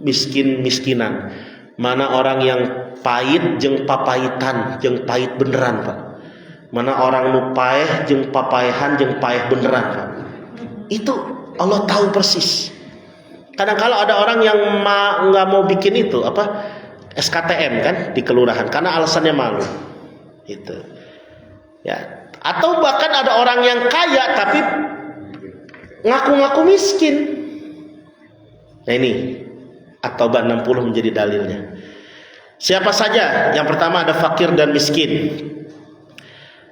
miskin-miskinan. Mana orang yang pahit jeung papahitan, jeung pahit beneran, Pak. Mana orang nu paeh jeung papaehan jeung paeh beneran, Pak. Itu Allah tahu persis. Kadang-kala ada orang yang nggak mau bikin itu SKTM kan di kelurahan karena alasannya malu. Itu. Ya. Atau bahkan ada orang yang kaya tapi ngaku-ngaku miskin. Nah ini At-Taubah 60 menjadi dalilnya. Siapa saja? Yang pertama ada fakir dan miskin.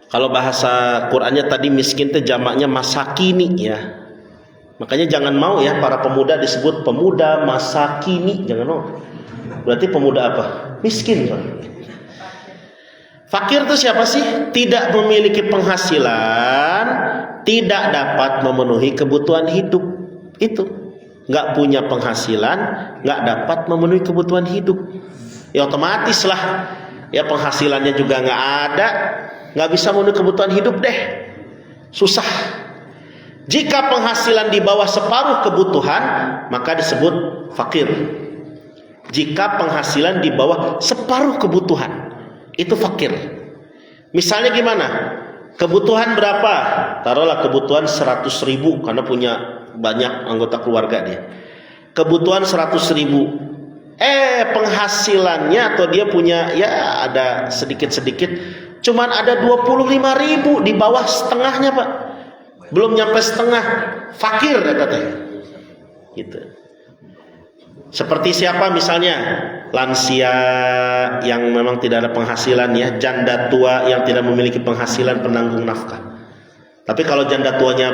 Kalau bahasa Qur'annya tadi miskin itu jamaknya masakini ya. Makanya jangan mau ya para pemuda disebut pemuda masakini, jangan mau. Berarti pemuda apa? Miskin, Pak. Fakir itu siapa sih? Tidak memiliki penghasilan, tidak dapat memenuhi kebutuhan hidup. Itu. Nggak punya penghasilan, nggak dapat memenuhi kebutuhan hidup. Ya otomatis lah. Ya penghasilannya juga nggak ada, nggak bisa memenuhi kebutuhan hidup deh. Susah. Jika penghasilan di bawah separuh kebutuhan, maka disebut fakir. Jika penghasilan di bawah separuh kebutuhan, itu fakir. Misalnya gimana? Kebutuhan berapa? Taruhlah kebutuhan 100.000 karena punya banyak anggota keluarga dia. Kebutuhan 100.000. Penghasilannya atau dia punya ya ada sedikit-sedikit, cuman ada 25.000, di bawah setengahnya, Pak. Belum nyampe setengah, fakir ya katanya. Gitu. Seperti siapa misalnya? Lansia yang memang tidak ada penghasilan ya, janda tua yang tidak memiliki penghasilan penanggung nafkah. Tapi kalau janda tuanya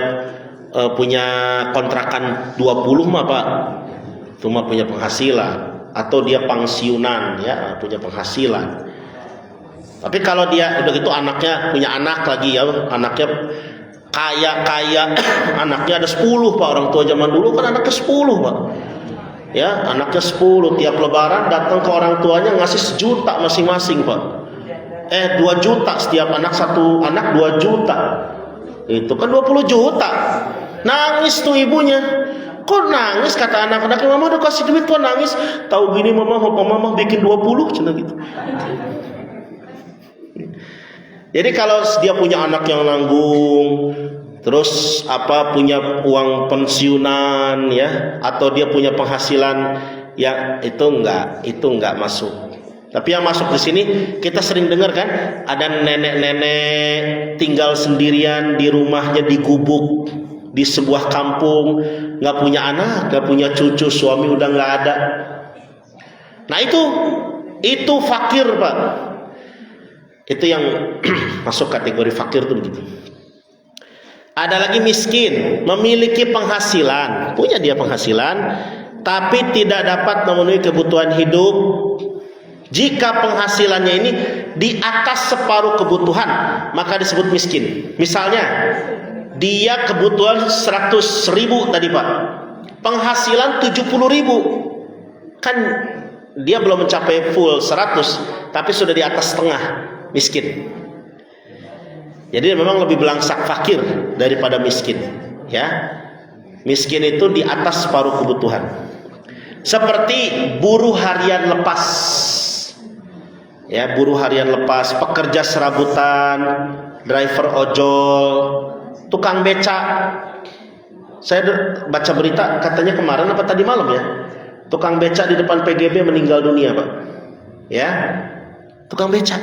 punya kontrakan 20 mah Pak, itu mah punya penghasilan. Atau dia pensiunan ya, punya penghasilan. Tapi kalau dia udah gitu anaknya punya anak lagi ya, anaknya kaya, anaknya ada 10 Pak. Orang tua zaman dulu kan anaknya 10 Pak. Ya, anaknya 10, tiap lebaran datang ke orang tuanya ngasih 1 juta masing-masing Pak. 2 juta setiap anak, satu anak 2 juta. Itu kan 20 juta. Nangis tuh ibunya. Kok nangis? Kata anak-anaknya, mama udah kasih duit kok nangis. Tahu gini mama bikin 20 cina gitu. Jadi kalau dia punya anak yang nanggung, terus punya uang pensiunan ya, atau dia punya penghasilan ya, itu enggak masuk. Tapi yang masuk di sini kita sering dengar kan, ada nenek-nenek tinggal sendirian di rumahnya di gubuk di sebuah kampung, nggak punya anak, nggak punya cucu, suami udah nggak ada. Nah itu fakir Pak. Itu yang masuk kategori fakir tuh begitu. Ada lagi miskin, memiliki penghasilan, punya dia penghasilan, tapi tidak dapat memenuhi kebutuhan hidup. Jika penghasilannya ini di atas separuh kebutuhan, maka disebut miskin. Misalnya, dia kebutuhan 100.000 tadi Pak, penghasilan 70.000, kan dia belum mencapai full 100, tapi sudah di atas setengah, miskin. Jadi memang lebih belangsak fakir daripada miskin ya. Miskin itu di atas separuh kebutuhan. Seperti buruh harian lepas ya, buruh harian lepas, pekerja serabutan, driver ojol, tukang beca. Saya baca berita katanya kemarin apa tadi malam ya, tukang beca di depan PGB meninggal dunia Pak ya, tukang beca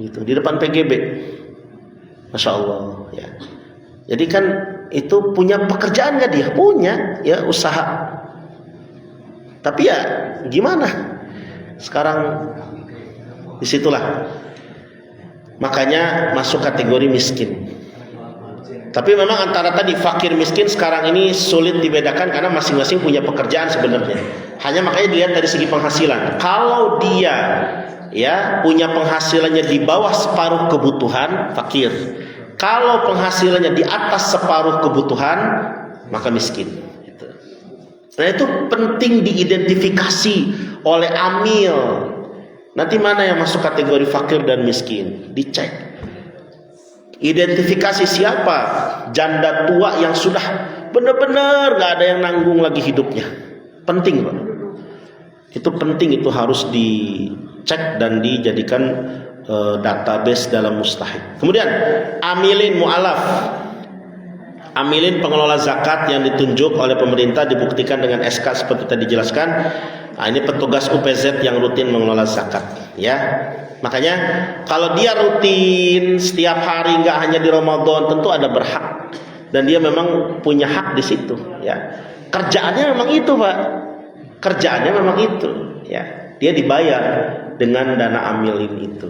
gitu di depan PGB. Masya Allah ya. Jadi kan itu punya pekerjaan gak dia? Punya ya, usaha. Tapi ya gimana sekarang Disitulah makanya masuk kategori miskin. Tapi memang antara tadi fakir miskin sekarang ini sulit dibedakan karena masing-masing punya pekerjaan sebenarnya. Hanya makanya dilihat dari segi penghasilan. Kalau dia ya punya penghasilannya di bawah separuh kebutuhan, fakir. Kalau penghasilannya di atas separuh kebutuhan, maka miskin. Nah itu penting diidentifikasi oleh amil. Nanti mana yang masuk kategori fakir dan miskin, dicek. Identifikasi siapa janda tua yang sudah benar-benar gak ada yang nanggung lagi hidupnya. Penting Pak. Itu penting, itu harus dicek dan dijadikan database dalam mustahik. Kemudian amilin mu'alaf. Amilin pengelola zakat yang ditunjuk oleh pemerintah dibuktikan dengan SK seperti tadi dijelaskan. Nah, ini petugas UPZ yang rutin mengelola zakat, ya. Makanya kalau dia rutin setiap hari, nggak hanya di Ramadan, tentu ada berhak dan dia memang punya hak di situ, ya. Kerjaannya memang itu, Pak. Kerjaannya memang itu, ya. Dia dibayar dengan dana amilin itu.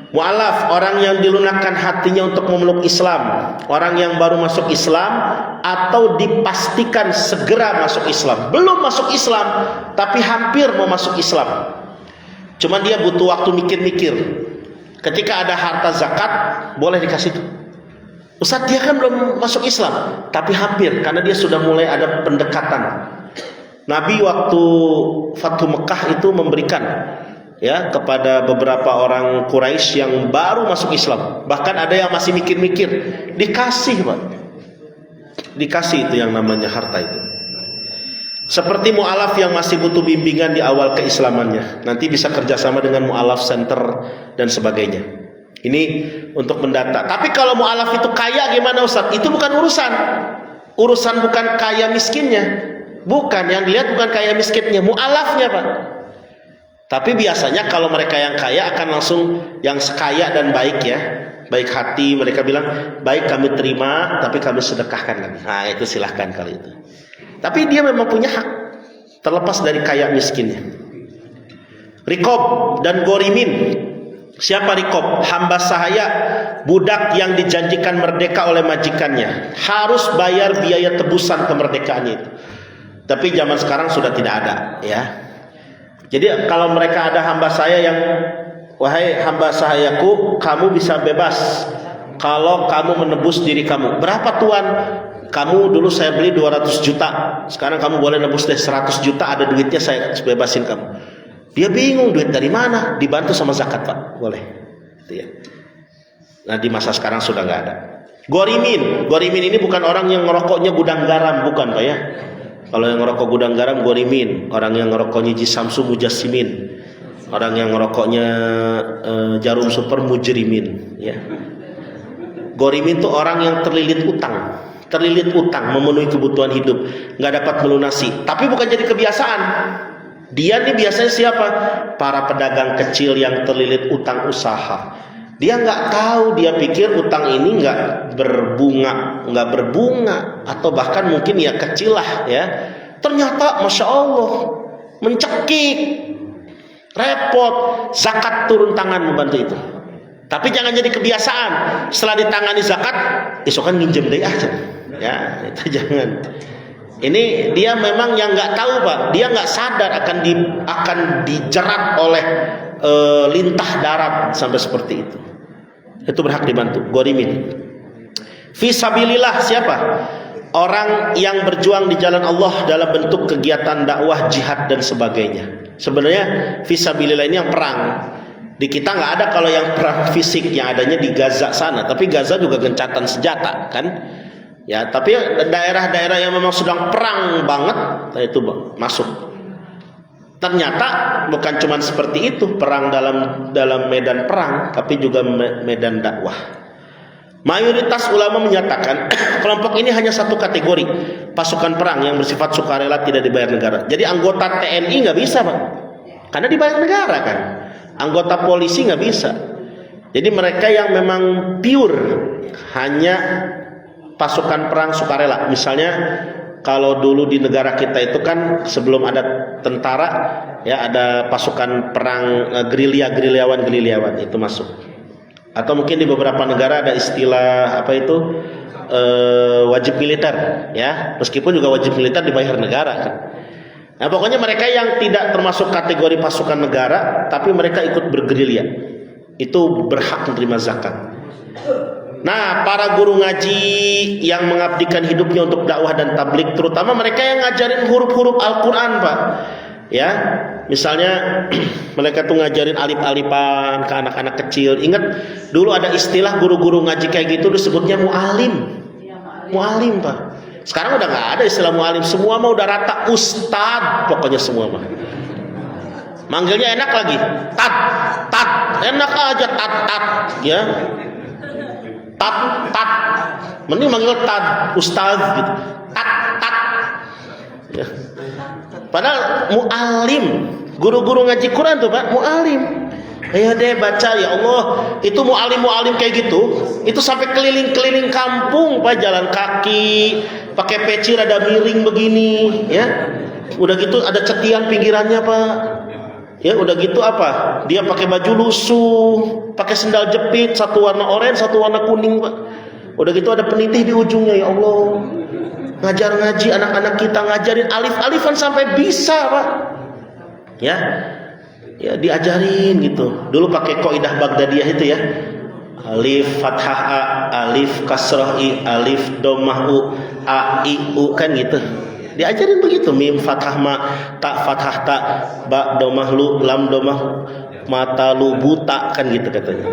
Mu'alaf, orang yang dilunakkan hatinya untuk memeluk Islam, orang yang baru masuk Islam atau dipastikan segera masuk Islam. Belum masuk Islam, tapi hampir mau masuk Islam. Cuman dia butuh waktu mikir-mikir. Ketika ada harta zakat, boleh dikasih tuh. Ustaz, dia kan belum masuk Islam, tapi hampir, karena dia sudah mulai ada pendekatan. Nabi waktu Fathu Mekah itu memberikan ya kepada beberapa orang Quraisy yang baru masuk Islam. Bahkan ada yang masih mikir-mikir, dikasih Pak. Dikasih itu yang namanya harta itu. Seperti mu'alaf yang masih butuh bimbingan di awal keislamannya. Nanti bisa kerjasama dengan mu'alaf center dan sebagainya. Ini untuk mendata. Tapi kalau mu'alaf itu kaya gimana Ustaz? Itu bukan urusan. Urusan bukan kaya miskinnya. Bukan, yang dilihat bukan kaya miskinnya, mu'alafnya Pak. Tapi biasanya kalau mereka yang kaya akan langsung yang sekaya dan baik ya, baik hati, mereka bilang baik kami terima tapi kami sedekahkan lagi. Nah itu silahkan kali itu. Tapi dia memang punya hak terlepas dari kaya miskinnya. Rikob dan gorimin. Siapa rikob? Hamba sahaya, budak yang dijanjikan merdeka oleh majikannya, harus bayar biaya tebusan kemerdekaannya itu. Tapi zaman sekarang sudah tidak ada ya. Jadi kalau mereka ada hamba saya yang, wahai hamba sahayaku, kamu bisa bebas kalau kamu menebus diri kamu. Berapa tuan? Kamu dulu saya beli 200 juta, sekarang kamu boleh nebus deh 100 juta, ada duitnya saya bebasin kamu. Dia bingung duit dari mana, dibantu sama zakat Pak, boleh. Itu ya. Nah di masa sekarang sudah nggak ada. Gorimin, gorimin ini bukan orang yang ngerokoknya gudang garam, bukan Pak ya. Kalau yang ngerokok gudang garam gorimin, orang yang ngerokoknya Jisamsu mujassimin, orang yang ngerokoknya jarum super mujrimin, ya. Gorimin itu orang yang terlilit utang, memenuhi kebutuhan hidup, nggak dapat melunasi. Tapi bukan jadi kebiasaan. Dia nih biasanya siapa? Para pedagang kecil yang terlilit utang usaha. Dia nggak tahu, dia pikir utang ini nggak berbunga, atau bahkan mungkin ya kecil lah ya. Ternyata masya Allah mencekik, repot. Zakat turun tangan membantu itu. Tapi jangan jadi kebiasaan. Setelah ditangani zakat, besok kan nginjem deh aja. Ya itu jangan. Ini dia memang yang nggak tahu Pak. Dia nggak sadar akan dijerat oleh lintah darat sampai seperti itu. Itu berhak dibantu. Gorimin. Fisabilillah siapa? Orang yang berjuang di jalan Allah dalam bentuk kegiatan dakwah, jihad dan sebagainya. Sebenarnya fisabilillah ini yang perang. Di kita nggak ada kalau yang perang fisik, yang adanya di Gaza sana. Tapi Gaza juga gencatan senjata kan? Ya, tapi daerah-daerah yang memang sedang perang banget, itu masuk. Ternyata bukan cuma seperti itu, perang dalam medan perang, tapi juga medan dakwah. Mayoritas ulama menyatakan kelompok ini hanya satu kategori, pasukan perang yang bersifat sukarela, tidak dibayar negara. Jadi anggota TNI nggak bisa Pak, karena dibayar negara kan. Anggota polisi nggak bisa. Jadi mereka yang memang pure hanya pasukan perang sukarela. Misalnya kalau dulu di negara kita itu kan sebelum ada tentara ya ada pasukan perang gerilyawan itu masuk. Atau mungkin di beberapa negara ada istilah apa itu wajib militer ya, meskipun juga wajib militer dibayar negara kan. Nah pokoknya mereka yang tidak termasuk kategori pasukan negara tapi mereka ikut bergerilya itu berhak menerima zakat. Nah para guru ngaji yang mengabdikan hidupnya untuk dakwah dan tabligh, terutama mereka yang ngajarin huruf-huruf Al-Quran Pak ya, misalnya mereka tuh ngajarin alif-alifan ke anak-anak kecil. Ingat dulu ada istilah guru-guru ngaji kayak gitu disebutnya mu'alim. Mu'alim Pak. Sekarang udah nggak ada istilah mu'alim, semua mah udah rata ustad pokoknya semua mah. Manggilnya enak lagi, tat, enak aja tat ya. Tat, mending manggil tat, ustaz gitu. Tat. Ya. Padahal mu'alim, guru-guru ngaji Quran tuh Pak, mu'alim. Ayo deh baca ya Allah, itu mu'alim kayak gitu, itu sampai keliling-keliling kampung Pak, jalan kaki, pakai peci rada miring begini, ya. Udah gitu ada cetian pinggirannya Pak. Ya udah gitu apa? Dia pakai baju lusuh, pakai sendal jepit, satu warna oranye, satu warna kuning Pak. Udah gitu ada penitih di ujungnya ya Allah. Ngajar ngaji anak-anak kita, ngajarin alif-alifan sampai bisa Pak. Ya diajarin gitu. Dulu pakai kaidah Baghdadiyah itu ya. Alif fathah a, alif kasrah i, alif dhammah u, a i u kan gitu. Diajarin begitu, mim fathah ma, ta fathah ta, ba dhammah lu, lam dhammah mata lu buta kan gitu katanya.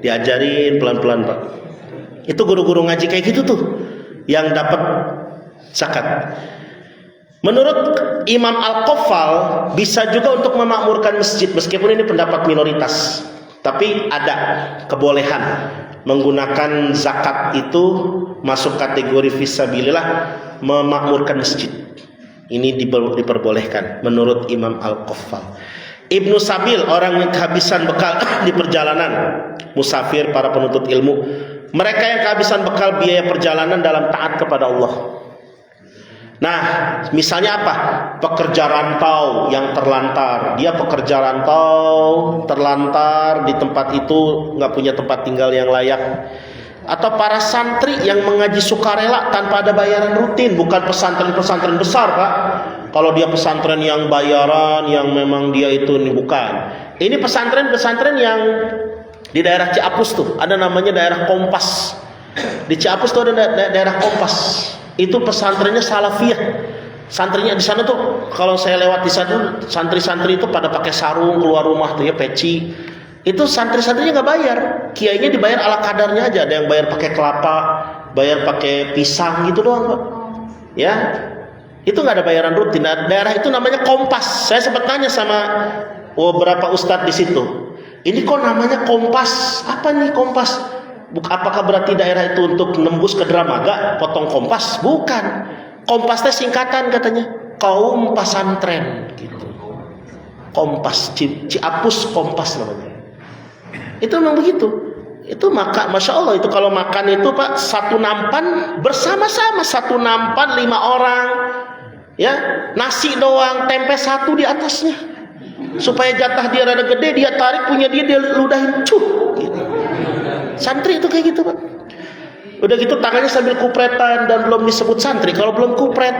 Diajarin pelan-pelan Pak. Itu guru-guru ngaji kayak gitu tuh yang dapat zakat. Menurut Imam Al-Qaffal bisa juga untuk memakmurkan masjid, meskipun ini pendapat minoritas, tapi ada kebolehan menggunakan zakat itu masuk kategori fisabilillah, memakmurkan masjid. Ini diperbolehkan menurut Imam Al-Qaffal. Ibnu Sabil, orang yang kehabisan bekal di perjalanan, musafir, para penuntut ilmu, mereka yang kehabisan bekal biaya perjalanan dalam taat kepada Allah. Nah, misalnya apa? Pekerja rantau yang terlantar. Dia pekerja rantau, terlantar di tempat itu, nggak punya tempat tinggal yang layak. Atau para santri yang mengaji sukarela tanpa ada bayaran rutin. Bukan pesantren-pesantren besar Pak. Kalau dia pesantren yang bayaran, yang memang dia itu ini bukan. Ini pesantren-pesantren yang di daerah Ciapus tuh, ada namanya daerah Kompas. Di Ciapus tuh ada daerah Kompas. Itu pesantrennya salafiyah. Santrinya di sana tuh kalau saya lewat di sana, santri-santri itu pada pakai sarung keluar rumah tuh ya, peci. Itu santri-santrinya nggak bayar, kiainya dibayar ala kadarnya aja. Ada yang bayar pakai kelapa, bayar pakai pisang gitu doang Pak. Ya, itu nggak ada bayaran rutin. Nah, daerah itu namanya Kompas. Saya sempat tanya sama beberapa ustadz di situ. Ini kok namanya Kompas? Apa nih Kompas? Apakah berarti daerah itu untuk nembus ke Dramaga, potong Kompas? Bukan. Kompas teh singkatan katanya, kaum pasantren gitu. Kompas, Ciapus Kompas namanya. Itu memang begitu. Itu masya Allah itu kalau makan itu Pak, satu nampan bersama-sama, satu nampan 5 orang, ya nasi doang, tempe satu di atasnya, supaya jatah dia rada gede, dia tarik punya dia ludahin cuh gitu. Santri itu kayak gitu Pak. Udah gitu tangannya sambil kupretan, dan belum disebut santri kalau belum kupret.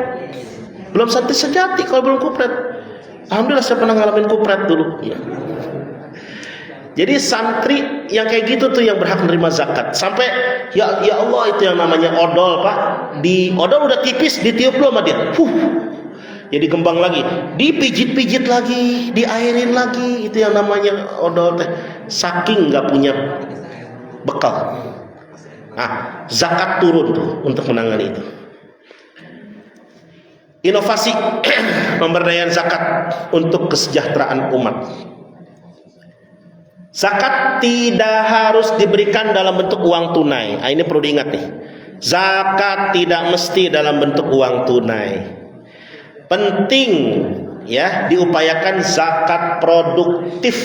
Belum santri sejati kalau belum kupret. Alhamdulillah saya pernah ngalamin kupret dulu ya. Jadi santri yang kayak gitu tuh yang berhak menerima zakat. Sampai ya Allah, itu yang namanya odol Pak. Di odol udah tipis, ditiup dulu sama dia. Jadi kembang lagi, dipijit-pijit lagi, diairin lagi. Itu yang namanya odol teh. Saking nggak punya bekal. Nah, zakat turun tuh untuk menangani itu. Inovasi pemberdayaan zakat untuk kesejahteraan umat. Zakat tidak harus diberikan dalam bentuk uang tunai. Nah, ini perlu diingat nih. Zakat tidak mesti dalam bentuk uang tunai. Penting ya diupayakan zakat produktif,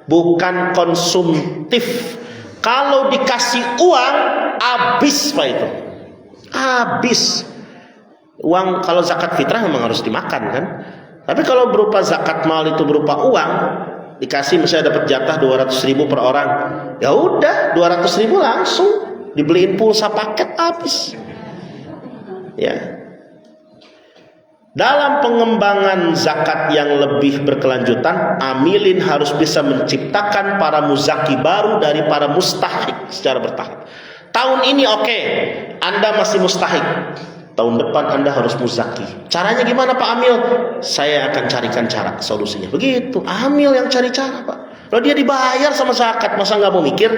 bukan konsumtif. Kalau dikasih uang, habis Pak itu. Habis. Uang kalau zakat fitrah memang harus dimakan kan. Tapi kalau berupa zakat mal itu berupa uang, dikasih misalnya dapat jatah 200.000 per orang, ya udah 200.000 langsung dibeliin pulsa paket habis. Ya. Dalam pengembangan zakat yang lebih berkelanjutan, amilin harus bisa menciptakan para muzaki baru dari para mustahik secara bertahap. Tahun ini oke, Anda masih mustahik. Tahun depan Anda harus muzaki. Caranya gimana Pak Amil? Saya akan carikan cara solusinya. Begitu. Amil yang cari cara Pak. Kalau dia dibayar sama zakat, masa nggak mau mikir?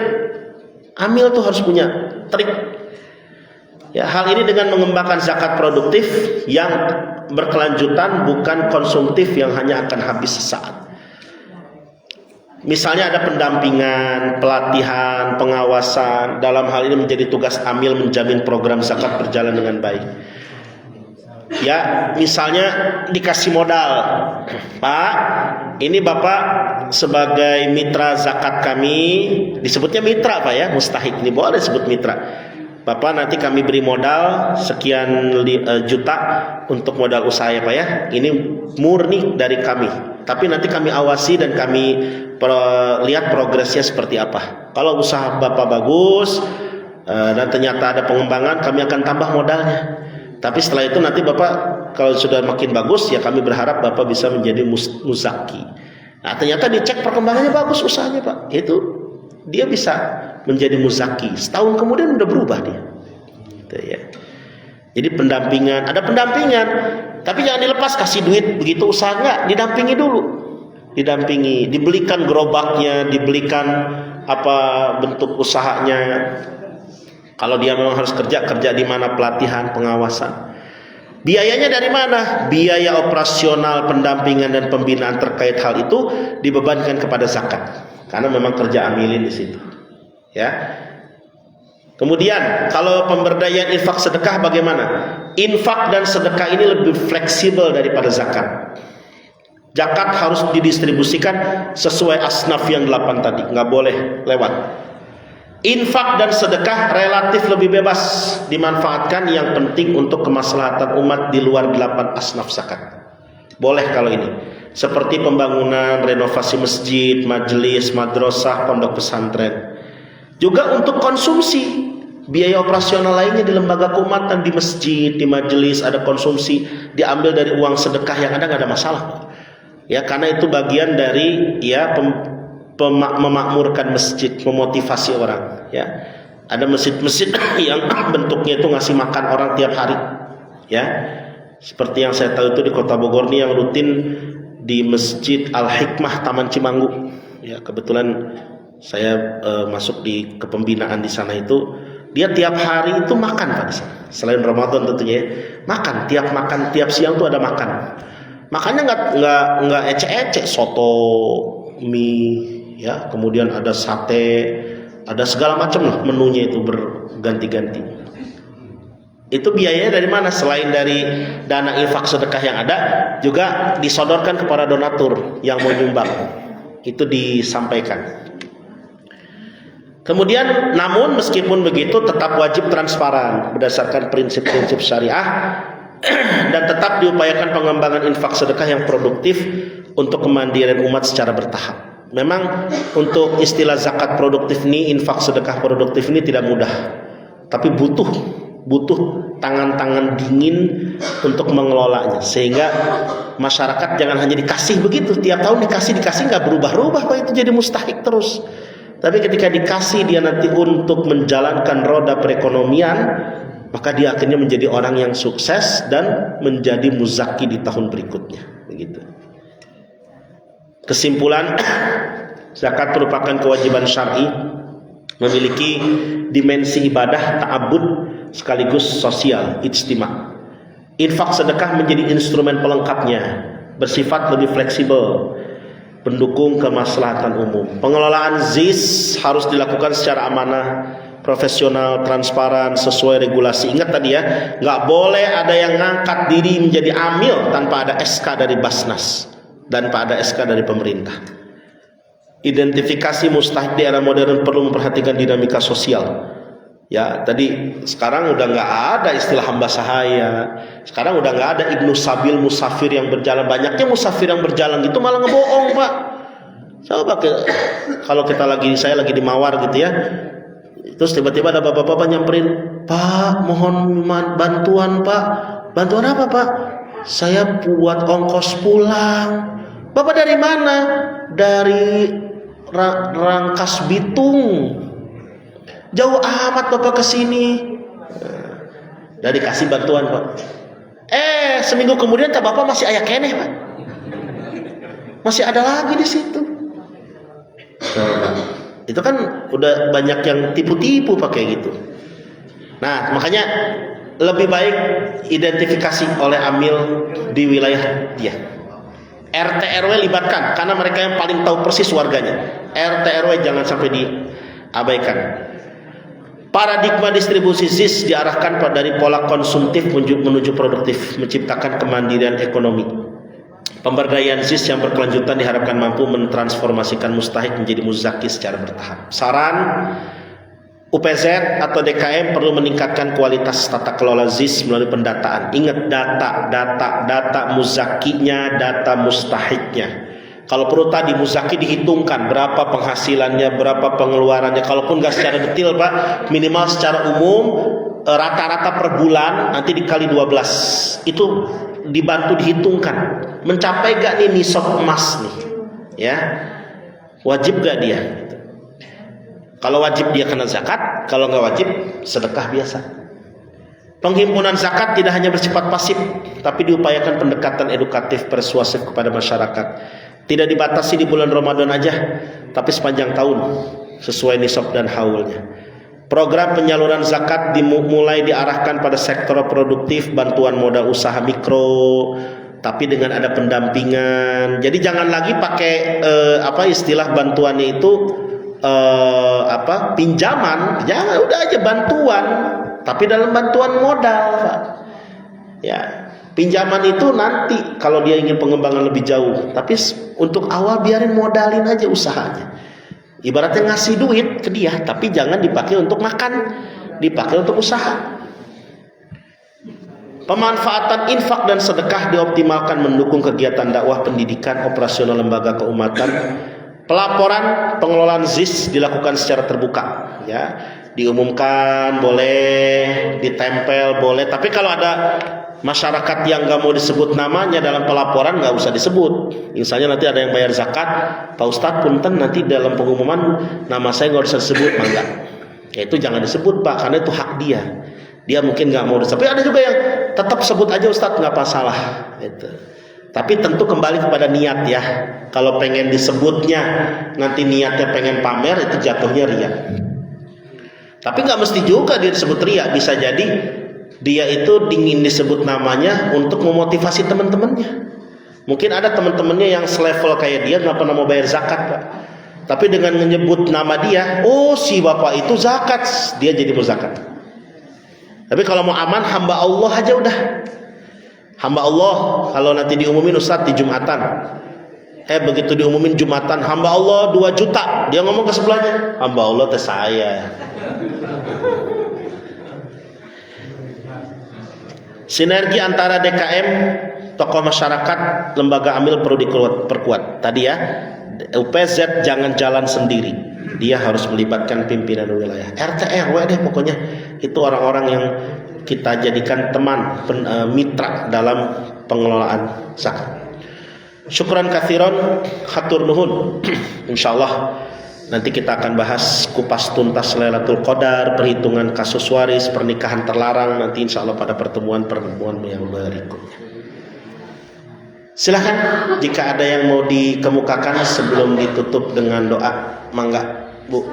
Amil tuh harus punya trik. Ya, hal ini dengan mengembangkan zakat produktif yang berkelanjutan, bukan konsumtif yang hanya akan habis sesaat. Misalnya ada pendampingan, pelatihan, pengawasan. Dalam hal ini menjadi tugas amil menjamin program zakat berjalan dengan baik. Ya, misalnya dikasih modal, Pak, ini Bapak sebagai mitra zakat kami, disebutnya mitra Pak ya, mustahik ini boleh disebut mitra. Bapak nanti kami beri modal sekian juta untuk modal usaha ya Pak ya. Ini murni dari kami. Tapi nanti kami awasi dan kami lihat progresnya seperti apa. Kalau usaha Bapak bagus dan ternyata ada pengembangan, kami akan tambah modalnya. Tapi setelah itu nanti Bapak kalau sudah makin bagus, ya kami berharap Bapak bisa menjadi muzaki. Nah ternyata dicek perkembangannya bagus usahanya Pak. Itu dia bisa menjadi muzaki. Setahun kemudian udah berubah dia. Gitu ya. Jadi pendampingan, ada pendampingan, tapi jangan dilepas kasih duit begitu usaha, enggak, didampingi dulu. Didampingi, dibelikan gerobaknya, dibelikan apa bentuk usahanya. Kalau dia memang harus kerja di mana, pelatihan, pengawasan. Biayanya dari mana? Biaya operasional, pendampingan dan pembinaan terkait hal itu dibebankan kepada zakat. Karena memang kerja amilin di situ. Ya. Kemudian kalau pemberdayaan infak sedekah bagaimana? Infak dan sedekah ini lebih fleksibel daripada zakat. Zakat harus didistribusikan sesuai asnaf yang 8 tadi, nggak boleh lewat. Infak dan sedekah relatif lebih bebas dimanfaatkan, yang penting untuk kemaslahatan umat di luar 8 asnaf zakat. Boleh kalau ini. Seperti pembangunan, renovasi masjid, majelis, madrasah, pondok pesantren. Juga untuk konsumsi. Biaya operasional lainnya di lembaga keumatan, di masjid, di majelis ada konsumsi, diambil dari uang sedekah yang ada, nggak ada masalah. Ya, karena itu bagian dari ya memakmurkan masjid, memotivasi orang. Ya, ada masjid-masjid yang bentuknya itu ngasih makan orang tiap hari. Ya, seperti yang saya tahu itu di Kota Bogor nih, yang rutin di Masjid Al Hikmah Taman Cimanggu. Ya, kebetulan saya masuk di kepembinaan di sana itu. Dia tiap hari itu makan Pak di sana. Selain Ramadan tentunya, makan tiap siang tuh ada makan. Makannya nggak ecek-ecek, soto, mie, ya, kemudian ada sate, ada segala macam lah menunya itu berganti-ganti. Itu biayanya dari mana? Selain dari dana infak sedekah yang ada, juga disodorkan kepada donatur yang mau nyumbang. Itu disampaikan. Kemudian, namun meskipun begitu tetap wajib transparan berdasarkan prinsip-prinsip syariah dan tetap diupayakan pengembangan infak sedekah yang produktif untuk kemandirian umat secara bertahap. Memang untuk istilah zakat produktif ini, infak sedekah produktif ini tidak mudah, tapi butuh tangan-tangan dingin untuk mengelolanya, sehingga masyarakat jangan hanya dikasih begitu, tiap tahun dikasih nggak berubah-ubah Pak, itu jadi mustahik terus. Tapi ketika dikasih dia nanti untuk menjalankan roda perekonomian, maka dia akhirnya menjadi orang yang sukses dan menjadi muzaki di tahun berikutnya. Begitu. Kesimpulan, zakat merupakan kewajiban syar'i, memiliki dimensi ibadah, ta'abbud, sekaligus sosial, ijtima'. Infak sedekah menjadi instrumen pelengkapnya, bersifat lebih fleksibel, pendukung kemaslahatan umum. Pengelolaan ZIS harus dilakukan secara amanah, profesional, transparan, sesuai regulasi. Ingat tadi ya, nggak boleh ada yang ngangkat diri menjadi amil tanpa ada SK dari Basnas dan tanpa ada SK dari pemerintah. Identifikasi mustahik di era modern perlu memperhatikan dinamika sosial. Ya, tadi sekarang udah nggak ada istilah hamba sahaya. Sekarang udah nggak ada ibnu sabil, musafir yang berjalan. Banyaknya musafir yang berjalan gitu malah ngebohong, Pak. Coba kalau saya lagi di Mawar gitu ya. Terus tiba-tiba ada bapak-bapak nyamperin, "Pak, mohon bantuan, Pak." "Bantuan apa, Pak?" "Saya buat ongkos pulang." "Bapak dari mana?" "Dari Rangkas Bitung." "Jauh amat Bapak kesini." Udah dikasih bantuan, Pak. Seminggu kemudian tak Bapak masih aya keneh, Pak. Masih ada lagi di situ. Itu kan udah banyak yang tipu-tipu pakai gitu. Nah, makanya lebih baik identifikasi oleh amil di wilayah dia. RT RW libatkan karena mereka yang paling tahu persis warganya. RT RW jangan sampai diabaikan. Paradigma distribusi ZIS diarahkan dari pola konsumtif menuju produktif, menciptakan kemandirian ekonomi. Pemberdayaan ZIS yang berkelanjutan diharapkan mampu mentransformasikan mustahik menjadi muzaki secara bertahap. Saran, UPZ atau DKM perlu meningkatkan kualitas tata kelola ZIS melalui pendataan. Ingat data muzakinya, data mustahiknya. Kalau perlu tadi muzaki dihitungkan berapa penghasilannya, berapa pengeluarannya. Kalaupun nggak secara detail, Pak, minimal secara umum rata-rata per bulan nanti dikali 12. Itu dibantu dihitungkan. Mencapai gak nih nisab emas nih? Ya. Wajib gak dia? Kalau wajib dia kena zakat, kalau nggak wajib sedekah biasa. Penghimpunan zakat tidak hanya bersifat pasif, tapi diupayakan pendekatan edukatif persuasif kepada masyarakat. Tidak dibatasi di bulan Ramadan aja, tapi sepanjang tahun sesuai nisab dan haulnya. Program penyaluran zakat dimulai diarahkan pada sektor produktif, bantuan modal usaha mikro, tapi dengan ada pendampingan. Jadi jangan lagi pakai istilah bantuannya itu pinjaman, jangan, udah aja bantuan, tapi dalam bantuan modal, Pak. Ya, pinjaman itu nanti kalau dia ingin pengembangan lebih jauh, tapi untuk awal biarin modalin aja usahanya. Ibaratnya ngasih duit ke dia, tapi jangan dipakai untuk makan, dipakai untuk usaha. Pemanfaatan infak dan sedekah dioptimalkan mendukung kegiatan dakwah, pendidikan, operasional lembaga keumatan. Pelaporan pengelolaan ZIS dilakukan secara terbuka, ya. Diumumkan boleh, ditempel boleh, tapi kalau ada masyarakat yang nggak mau disebut namanya dalam pelaporan nggak usah disebut. Misalnya nanti ada yang bayar zakat, Pak Ustadz punten nanti dalam pengumuman nama saya nggak usah disebut, mangga. Ya itu jangan disebut, Pak, karena itu hak dia. Dia mungkin nggak mau disebut. Tapi ada juga yang tetap sebut aja Ustadz, nggak masalah. Itu. Tapi tentu kembali kepada niat ya. Kalau pengen disebutnya nanti niatnya pengen pamer, itu jatuhnya riya. Tapi nggak mesti juga dia disebut riya, bisa jadi dia itu ingin disebut namanya untuk memotivasi teman-temannya. Mungkin ada teman-temannya yang selevel kayak dia nggak pernah mau bayar zakat, Pak. Tapi dengan menyebut nama dia, oh si bapak itu zakat, dia jadi mau zakat. Tapi kalau mau aman, hamba Allah aja udah. Hamba Allah, kalau nanti diumumin Ustadz di Jumatan, begitu diumumin Jumatan, hamba Allah 2 juta, dia ngomong ke sebelahnya, hamba Allah teh saya. Sinergi antara DKM, tokoh masyarakat, lembaga amil perlu diperkuat. Tadi ya, UPZ jangan jalan sendiri. Dia harus melibatkan pimpinan wilayah. RT RW deh pokoknya. Itu orang-orang yang kita jadikan teman, mitra dalam pengelolaan zakat. Syukran katsiran, hatur nuhun. Insyaallah nanti kita akan bahas kupas tuntas Lailatul Qadar, perhitungan kasus waris, pernikahan terlarang nanti insyaallah pada pertemuan yang berikutnya. Silahkan jika ada yang mau dikemukakan sebelum ditutup dengan doa, mangga Bu.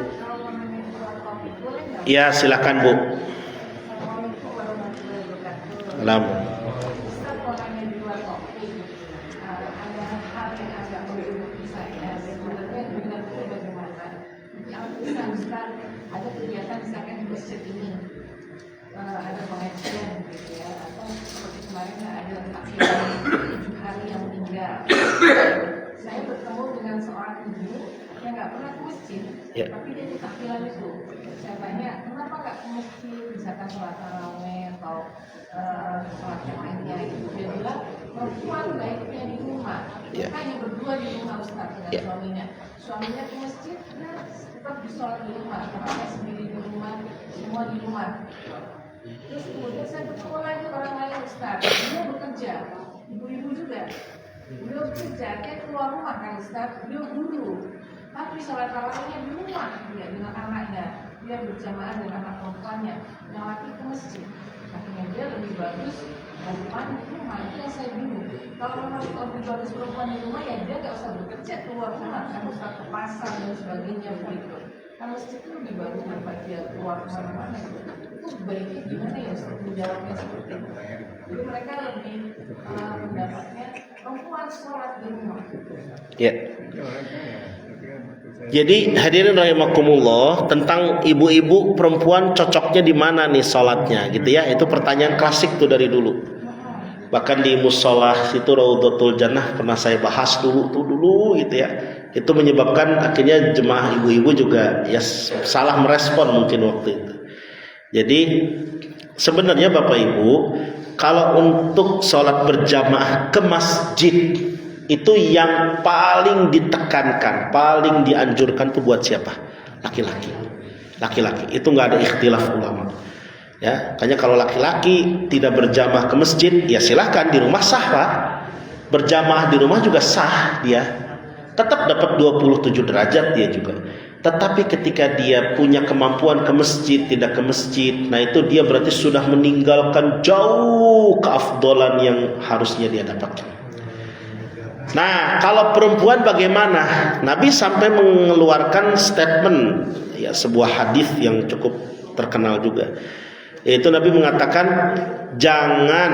Ya silahkan Bu. Salam. Ada kegiatan misalkan di masjid ini ada pengajian gitu ya, atau seperti kemarin ada aksi 7 hari yang meninggal. Saya bertemu dengan seorang ibu yang nggak pernah ke masjid, Ya. tapi dia di tahlilan itu. Saya tanya, kenapa nggak ke masjid, misalkan sholat tarawih atau sholat yang lainnya itu? Dia bilang, perempuan baiknya di rumah. Ya. Hanya berdua di rumah Ustaz dengan Ya. suaminya. Suaminya ke masjid, dia tetap sholat di rumah. Anaknya sendiri di rumah, semua di rumah. Terus kemudian saya ketemu lagi orang lain Ustaz, dia bekerja, ibu-ibu juga. Beliau bekerja, dia keluar rumah kan Ustaz, beliau guru. Tapi sholat tarawihnya di rumah, dia dengan anaknya. Dia berjamaah dengan anak perempuannya, yang laki ke masjid. Akhirnya dia lebih bagus perempuan di rumah, itu yang saya bingung. Kalau memang lebih bagus perempuan di rumah, ya dia nggak usah bekerja keluar rumah, kan usah ke pasar dan sebagainya begitu. Kan masjid itu lebih bagus daripada dia keluar kemana-mana. Itu baiknya gimana ya Ustaz menjawabnya seperti itu. Jadi mereka lebih mendapatnya perempuan sholat di rumah. Ya. Jadi hadirin rahimakumullah, tentang ibu-ibu perempuan cocoknya di mana nih sholatnya gitu ya. Itu pertanyaan klasik tuh dari dulu. Bahkan di musola situ Raudhatul Jannah pernah saya bahas dulu gitu ya. Itu menyebabkan akhirnya jemaah ibu-ibu juga ya salah merespon mungkin waktu itu. Jadi sebenarnya Bapak Ibu, kalau untuk sholat berjamaah ke masjid itu yang paling ditekankan, paling dianjurkan tuh buat siapa? Laki-laki. Laki-laki. Itu nggak ada ikhtilaf ulama. Ya, makanya kalau laki-laki tidak berjamaah ke masjid, ya silahkan di rumah sah Pak. Berjamaah di rumah juga sah dia. Tetap dapat 27 derajat dia juga. Tetapi ketika dia punya kemampuan ke masjid, tidak ke masjid, nah itu dia berarti sudah meninggalkan jauh keafdolan yang harusnya dia dapatkan. Nah, kalau perempuan bagaimana? Nabi sampai mengeluarkan statement, ya sebuah hadis yang cukup terkenal juga. Yaitu Nabi mengatakan, jangan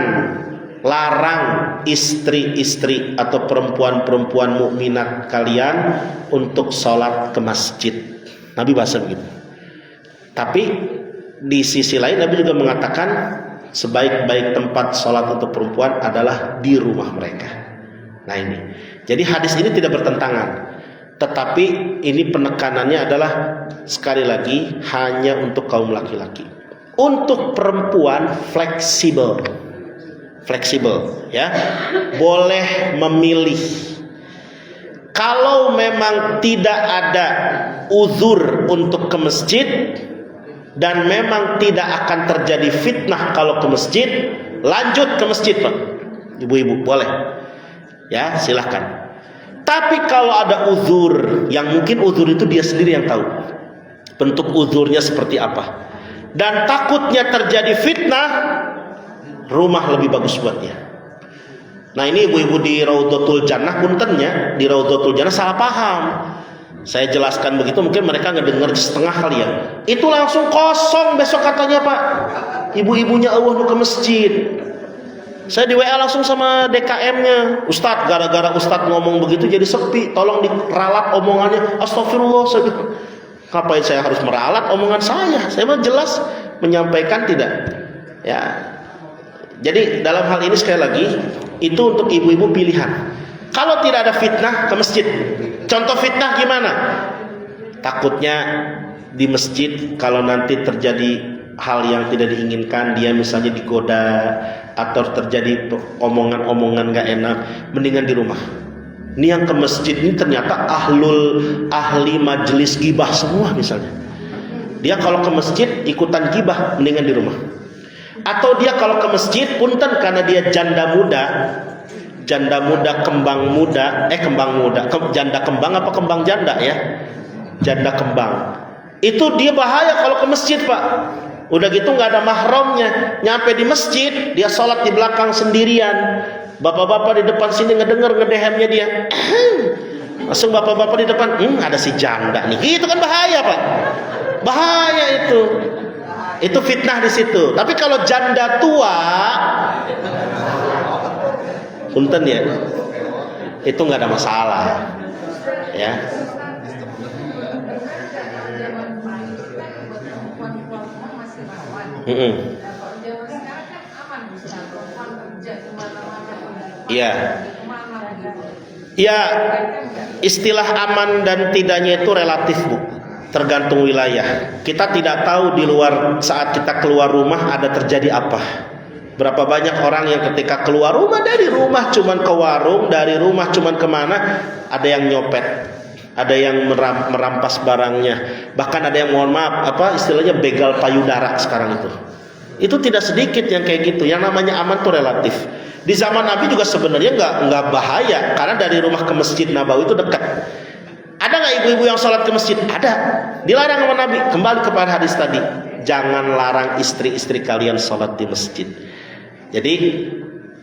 larang istri-istri atau perempuan-perempuan mukminat kalian untuk sholat ke masjid. Nabi bahasa begitu. Tapi di sisi lain Nabi juga mengatakan sebaik-baik tempat sholat untuk perempuan adalah di rumah mereka. Nah ini, jadi hadis ini tidak bertentangan, tetapi ini penekanannya adalah sekali lagi hanya untuk kaum laki-laki. Untuk perempuan fleksibel, ya, boleh memilih. Kalau memang tidak ada uzur untuk ke masjid dan memang tidak akan terjadi fitnah kalau ke masjid, lanjut ke masjid Pak, ibu-ibu boleh. Ya silahkan. Tapi kalau ada uzur, yang mungkin uzur itu dia sendiri yang tahu bentuk uzurnya seperti apa, dan takutnya terjadi fitnah, rumah lebih bagus buat dia. Nah ini ibu-ibu di Raudhatul Jannah puntennya, di Raudhatul Jannah salah paham. Saya jelaskan begitu, mungkin mereka ngedengar setengah kali ya. Itu langsung kosong besok katanya Pak. Ibu-ibunya ke masjid. Saya di WA langsung sama DKM-nya, Ustadz, gara-gara Ustadz ngomong begitu jadi sepi, tolong diralat omongannya. Astagfirullah, saya bilang, ngapain saya harus meralat omongan saya? Saya mah jelas menyampaikan tidak. Ya, jadi dalam hal ini sekali lagi, itu untuk ibu-ibu pilihan. Kalau tidak ada fitnah, ke masjid. Contoh fitnah gimana? Takutnya di masjid kalau nanti terjadi hal yang tidak diinginkan, dia misalnya digoda atau terjadi omongan-omongan gak enak, mendingan di rumah. Ini yang ke masjid ini ternyata ahli majelis gibah semua misalnya. Dia kalau ke masjid ikutan gibah, mendingan di rumah. Atau dia kalau ke masjid punten karena dia janda muda, janda kembang apa kembang janda ya? Janda kembang. Itu dia bahaya kalau ke masjid Pak. Udah gitu nggak ada mahramnya, nyampe di masjid dia sholat di belakang sendirian, bapak-bapak di depan sini ngedenger ngedehemnya dia, langsung bapak-bapak di depan, ada si janda nih, itu kan bahaya Pak, bahaya itu fitnah di situ. Tapi kalau janda tua, punten ya, itu nggak ada masalah, ya. Iya. Ya, istilah aman dan tidaknya itu relatif, Bu. Tergantung wilayah. Kita tidak tahu di luar saat kita keluar rumah ada terjadi apa. Berapa banyak orang yang ketika keluar rumah, dari rumah cuman ke warung, dari rumah cuman kemana, ada yang nyopet, ada yang merampas barangnya, bahkan ada yang, mohon maaf, istilahnya begal payudara sekarang itu. Itu tidak sedikit yang kayak gitu. Yang namanya aman tuh relatif. Di zaman Nabi juga sebenarnya nggak bahaya, karena dari rumah ke Masjid Nabawi itu dekat. Ada nggak ibu-ibu yang sholat ke masjid? Ada. Dilarang sama Nabi. Kembali kepada hadis tadi, jangan larang istri-istri kalian sholat di masjid. Jadi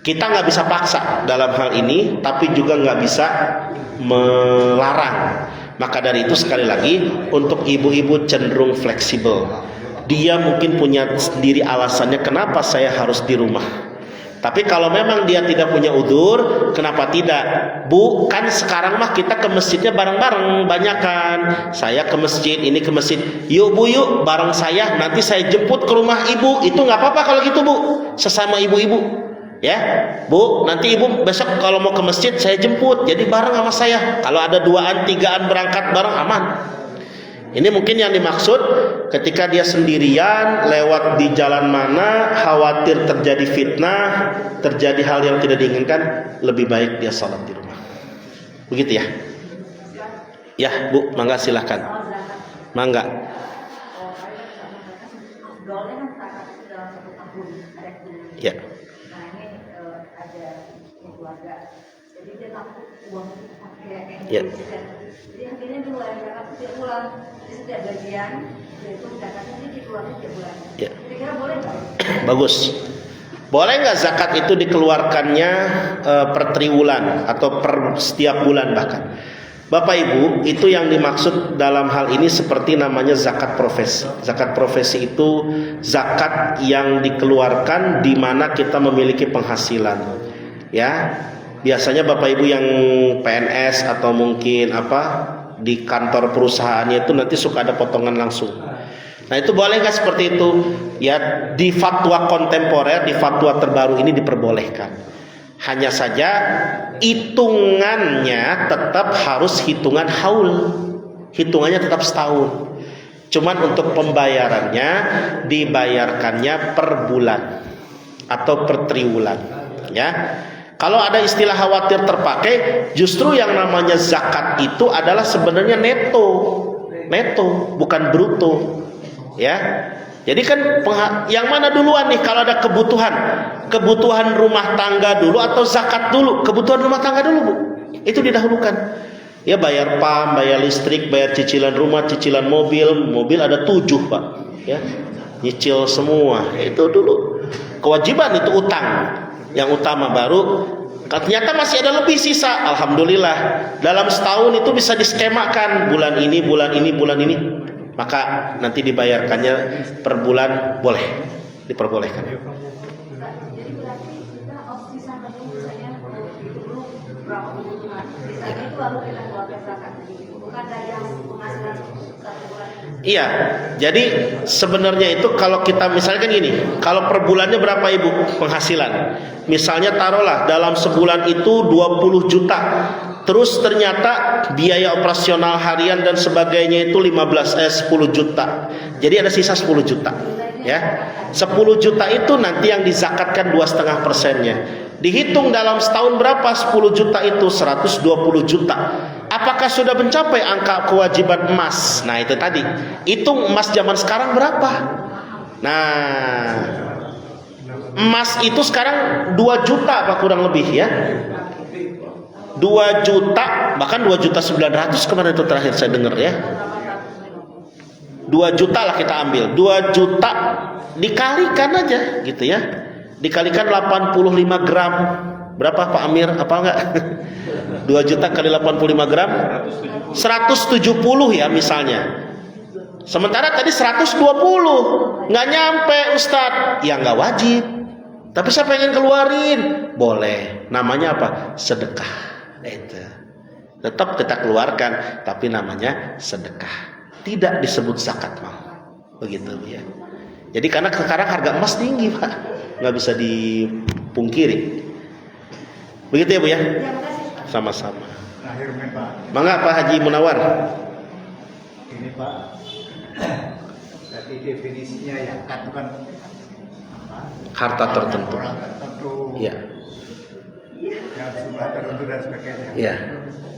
kita nggak bisa paksa dalam hal ini, tapi juga nggak bisa melarang. Maka dari itu sekali lagi, untuk ibu-ibu cenderung fleksibel. Dia mungkin punya sendiri alasannya kenapa saya harus di rumah. Tapi kalau memang dia tidak punya udzur, kenapa tidak? Bu, kan sekarang mah kita ke masjidnya bareng-bareng, banyakan. Saya ke masjid, ini ke masjid. Yuk Bu, yuk bareng saya. Nanti saya jemput ke rumah ibu. Itu nggak apa-apa kalau gitu, Bu. Sesama ibu-ibu. Ya, Bu, nanti ibu besok kalau mau ke masjid saya jemput. Jadi bareng sama saya. Kalau ada 2an, 3an berangkat bareng, aman. Ini mungkin yang dimaksud ketika dia sendirian lewat di jalan mana, khawatir terjadi fitnah, terjadi hal yang tidak diinginkan, lebih baik dia sholat di rumah. Begitu ya? Ya, Bu, mangga silahkan. Mangga. Ya. Ya. Jadi akhirnya dua zakat setiap bulan, setiap bagian yaitu zakatnya ini dikeluarkan setiap bulan. Ya. Kira-kira boleh nggak? Bagus. Boleh nggak zakat itu dikeluarkannya per triwulan atau per setiap bulan bahkan? Bapak Ibu, itu yang dimaksud dalam hal ini seperti namanya zakat profesi. Zakat profesi itu zakat yang dikeluarkan di mana kita memiliki penghasilan. Ya. Biasanya Bapak Ibu yang PNS atau mungkin di kantor perusahaannya itu nanti suka ada potongan langsung. Nah, itu boleh nggak seperti itu? Ya, di fatwa kontemporer, di fatwa terbaru ini diperbolehkan. Hanya saja hitungannya tetap harus hitungan haul. Hitungannya tetap setahun. Cuman untuk pembayarannya dibayarkannya per bulan atau per triwulan, ya. Kalau ada istilah khawatir terpakai, justru yang namanya zakat itu adalah sebenarnya neto, bukan bruto, ya. Jadi kan yang mana duluan nih kalau ada kebutuhan rumah tangga dulu atau zakat dulu? Kebutuhan rumah tangga dulu, Bu. Itu didahulukan. Ya, bayar PAM, bayar listrik, bayar cicilan rumah, cicilan mobil ada 7, Pak. Ya, nyicil semua. Itu dulu. Kewajiban itu utang. Yang utama, baru ternyata masih ada lebih sisa, alhamdulillah. Dalam setahun itu bisa diskemakan, bulan ini, maka nanti dibayarkannya per bulan, boleh, diperbolehkan. Jadi berarti kita opsi sama misalnya dulu berapa kebutuhan, misalnya itu baru kita keluarkan zakat, bukan dari yang penghasilan 1 bulan. Iya, jadi sebenarnya itu kalau kita misalkan gini, kalau per bulannya berapa Ibu penghasilan? Misalnya taruhlah dalam sebulan itu 20 juta. Terus ternyata biaya operasional harian dan sebagainya itu 10 juta. Jadi ada sisa 10 juta, ya. 10 juta itu nanti yang dizakatkan 2,5%-nya. Dihitung dalam setahun berapa 10 juta itu? 120 juta. Apakah sudah mencapai angka kewajiban emas? Nah, itu tadi. Hitung emas zaman sekarang berapa? Nah, emas itu sekarang 2 juta Pak, kurang lebih, ya. 2 juta, bahkan 2.900.000 kemarin itu terakhir saya dengar, ya. 2 juta lah kita ambil. 2 juta dikalikan aja gitu, ya. Dikalikan 85 gram. Berapa Pak Amir? Apa enggak? 2 juta kali 85 gram 170 ya misalnya. Sementara tadi 120. Nggak nyampe Ustadz. Ya nggak wajib. Tapi saya pengen keluarin. Boleh. Namanya apa? Sedekah. Itu. Tetap kita keluarkan, tapi namanya sedekah. Tidak disebut zakat mal. Begitu ya. Jadi karena sekarang harga emas tinggi Pak, nggak bisa dipungkiri. Begitu ya Bu ya. Sama-sama. terakhir mungkin Pak. Mangga Pak Haji Munawar. Ini Pak, tadi definisinya ya kan bukan apa? Harta tertentu. Orang tertentu. Ya. Yang jumlah tertentu dan sebagainya. Ya.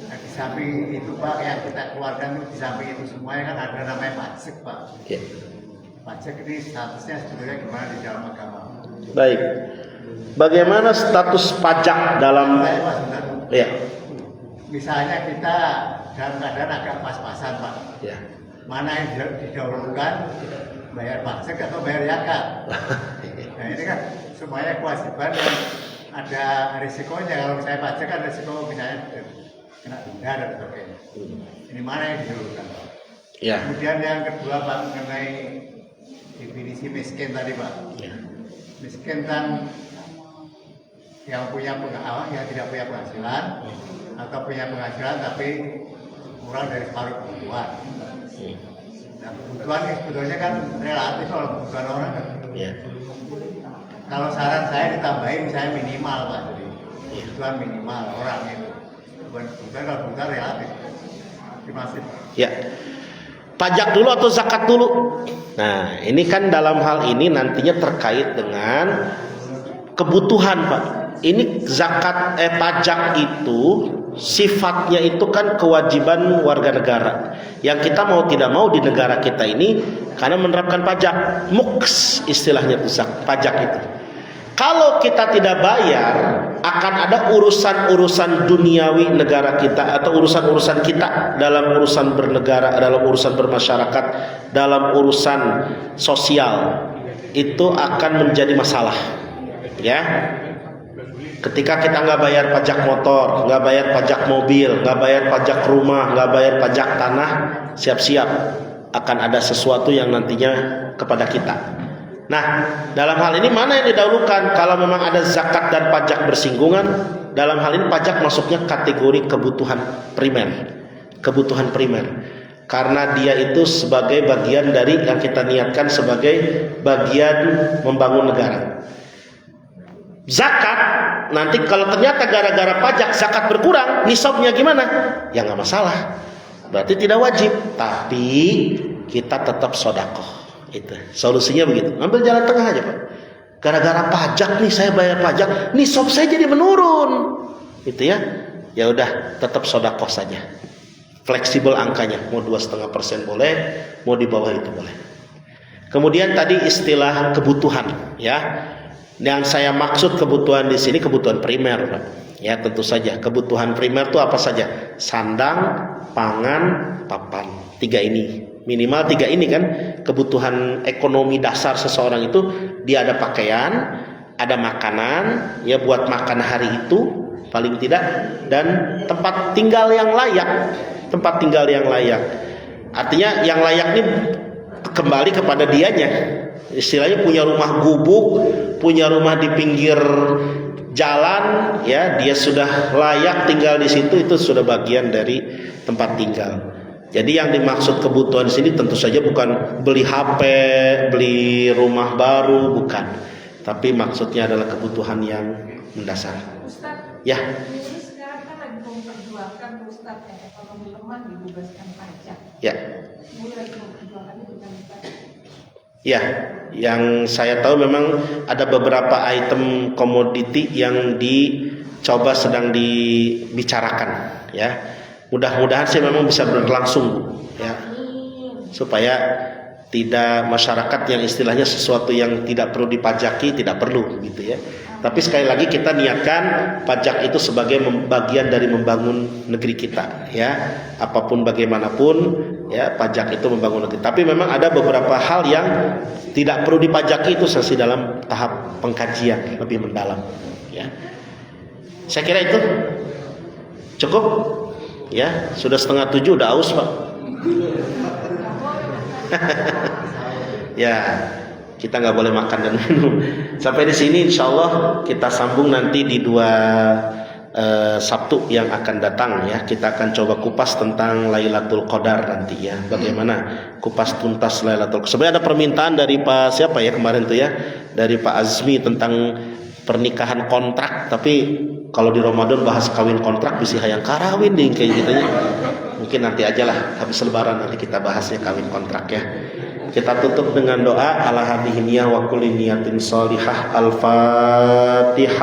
Nah, di samping itu Pak yang kita keluarkan itu di samping itu semuanya kan ada namanya pajak Pak. Ya. Pajak ini statusnya sebetulnya gimana di dalam agama? Baik. Bagaimana status pajak dalam Saya Pak sebentar. ya. Misalnya kita dalam keadaan agak pas-pasan Pak. Ya. Mana yang didahulukan, bayar pajak atau bayar zakat? Nah ini kan semuanya kewajiban yang ada risikonya. Kalau misalnya pajak kan risiko misalnya kena denda dan sebagainya. Ini mana yang didahulukan? Ya. Kemudian yang kedua Pak mengenai definisi miskin tadi Pak. Ya. Miskin kan yang punya penghasilan, yang tidak punya penghasilan atau punya penghasilan tapi kurang dari separuh kebutuhan. Nah, kebutuhan ini sebetulnya kan relatif kalau kebutuhan orang kan. Ya. Kalau saran saya ditambahin misalnya minimal Pak, jadi Ya. kebutuhan minimal orang itu. Bukan kebutuhan, kalau kebutuhan relatif. Terima kasih. Ya. Pajak dulu atau zakat dulu? Nah, ini kan dalam hal ini nantinya terkait dengan kebutuhan, Pak. Ini zakat pajak itu sifatnya itu kan kewajiban warga negara. Yang kita mau tidak mau di negara kita ini karena menerapkan pajak, muks istilahnya itu pajak itu. Kalau kita tidak bayar, akan ada urusan-urusan duniawi negara kita atau urusan-urusan kita dalam urusan bernegara, dalam urusan bermasyarakat, dalam urusan sosial itu akan menjadi masalah. Ya, ketika kita nggak bayar pajak motor, nggak bayar pajak mobil, nggak bayar pajak rumah, nggak bayar pajak tanah, siap-siap akan ada sesuatu yang nantinya kepada kita. Nah, dalam hal ini mana yang didahulukan? Kalau memang ada zakat dan pajak bersinggungan, dalam hal ini pajak masuknya kategori kebutuhan primer. Kebutuhan primer. Karena dia itu sebagai bagian dari yang kita niatkan sebagai bagian membangun negara. Zakat, nanti kalau ternyata gara-gara pajak zakat berkurang, nisabnya gimana? Ya nggak masalah. Berarti tidak wajib. Tapi kita tetap sedekah. Itu solusinya begitu. Ambil jalan tengah aja Pak. Gara-gara pajak nih saya bayar pajak, nisab saya jadi menurun. Itu ya. Ya udah tetap sedekah saja. Fleksibel angkanya, mau 2,5% boleh, mau di bawah itu boleh. Kemudian tadi istilah kebutuhan, ya. Yang saya maksud kebutuhan di sini kebutuhan primer, Pak. Ya tentu saja kebutuhan primer itu apa saja? Sandang, pangan, papan. 3 ini. Minimal 3 ini kan kebutuhan ekonomi dasar seseorang itu. Dia ada pakaian, ada makanan, ya buat makan hari itu paling tidak, dan tempat tinggal yang layak. Tempat tinggal yang layak. Artinya yang layak ini kembali kepada dianya. Istilahnya punya rumah gubuk, punya rumah di pinggir jalan, ya dia sudah layak tinggal di situ, itu sudah bagian dari tempat tinggal. Jadi yang dimaksud kebutuhan di sini tentu saja bukan beli HP, beli rumah baru, bukan. Tapi maksudnya adalah kebutuhan yang mendasar. Ustaz, Ya. ini sekarang kan lagi memperjuangkan Ustaz yang ekonomi lemah dibebaskan pajak. Ya. Ini lagi memperjuangkan itu kan Ustaz. Ya, yang saya tahu memang ada beberapa item komoditi yang dicoba sedang dibicarakan, ya. Mudah-mudahan sih memang bisa berlangsung, ya. Supaya tidak masyarakat yang istilahnya sesuatu yang tidak perlu dipajaki tidak perlu gitu ya. Tapi sekali lagi kita niatkan pajak itu sebagai bagian dari membangun negeri kita, ya. Apapun bagaimanapun, ya pajak itu membangun negeri. Tapi memang ada beberapa hal yang tidak perlu dipajaki, itu masih dalam tahap pengkajian lebih mendalam, ya. Saya kira itu cukup, ya. Sudah 6:30 udah aus Pak. Ya. Kita nggak boleh makan dan minum. Sampai di sini insya Allah kita sambung nanti di 2 Sabtu yang akan datang, ya. Kita akan coba kupas tentang Lailatul Qadar nanti, ya. Bagaimana kupas tuntas Lailatul Qadar. Sebenarnya ada permintaan dari Pak siapa ya kemarin tuh, ya, dari Pak Azmi tentang pernikahan kontrak, tapi kalau di Ramadan bahas kawin kontrak bisa hayang karawin ding kayak gitu ya. Mungkin nanti aja lah habis lebaran nanti kita bahasnya kawin kontrak ya. Kita tutup dengan doa ala hadhihi niyah wa kulli niyatin shalihah. Al-Fatihah.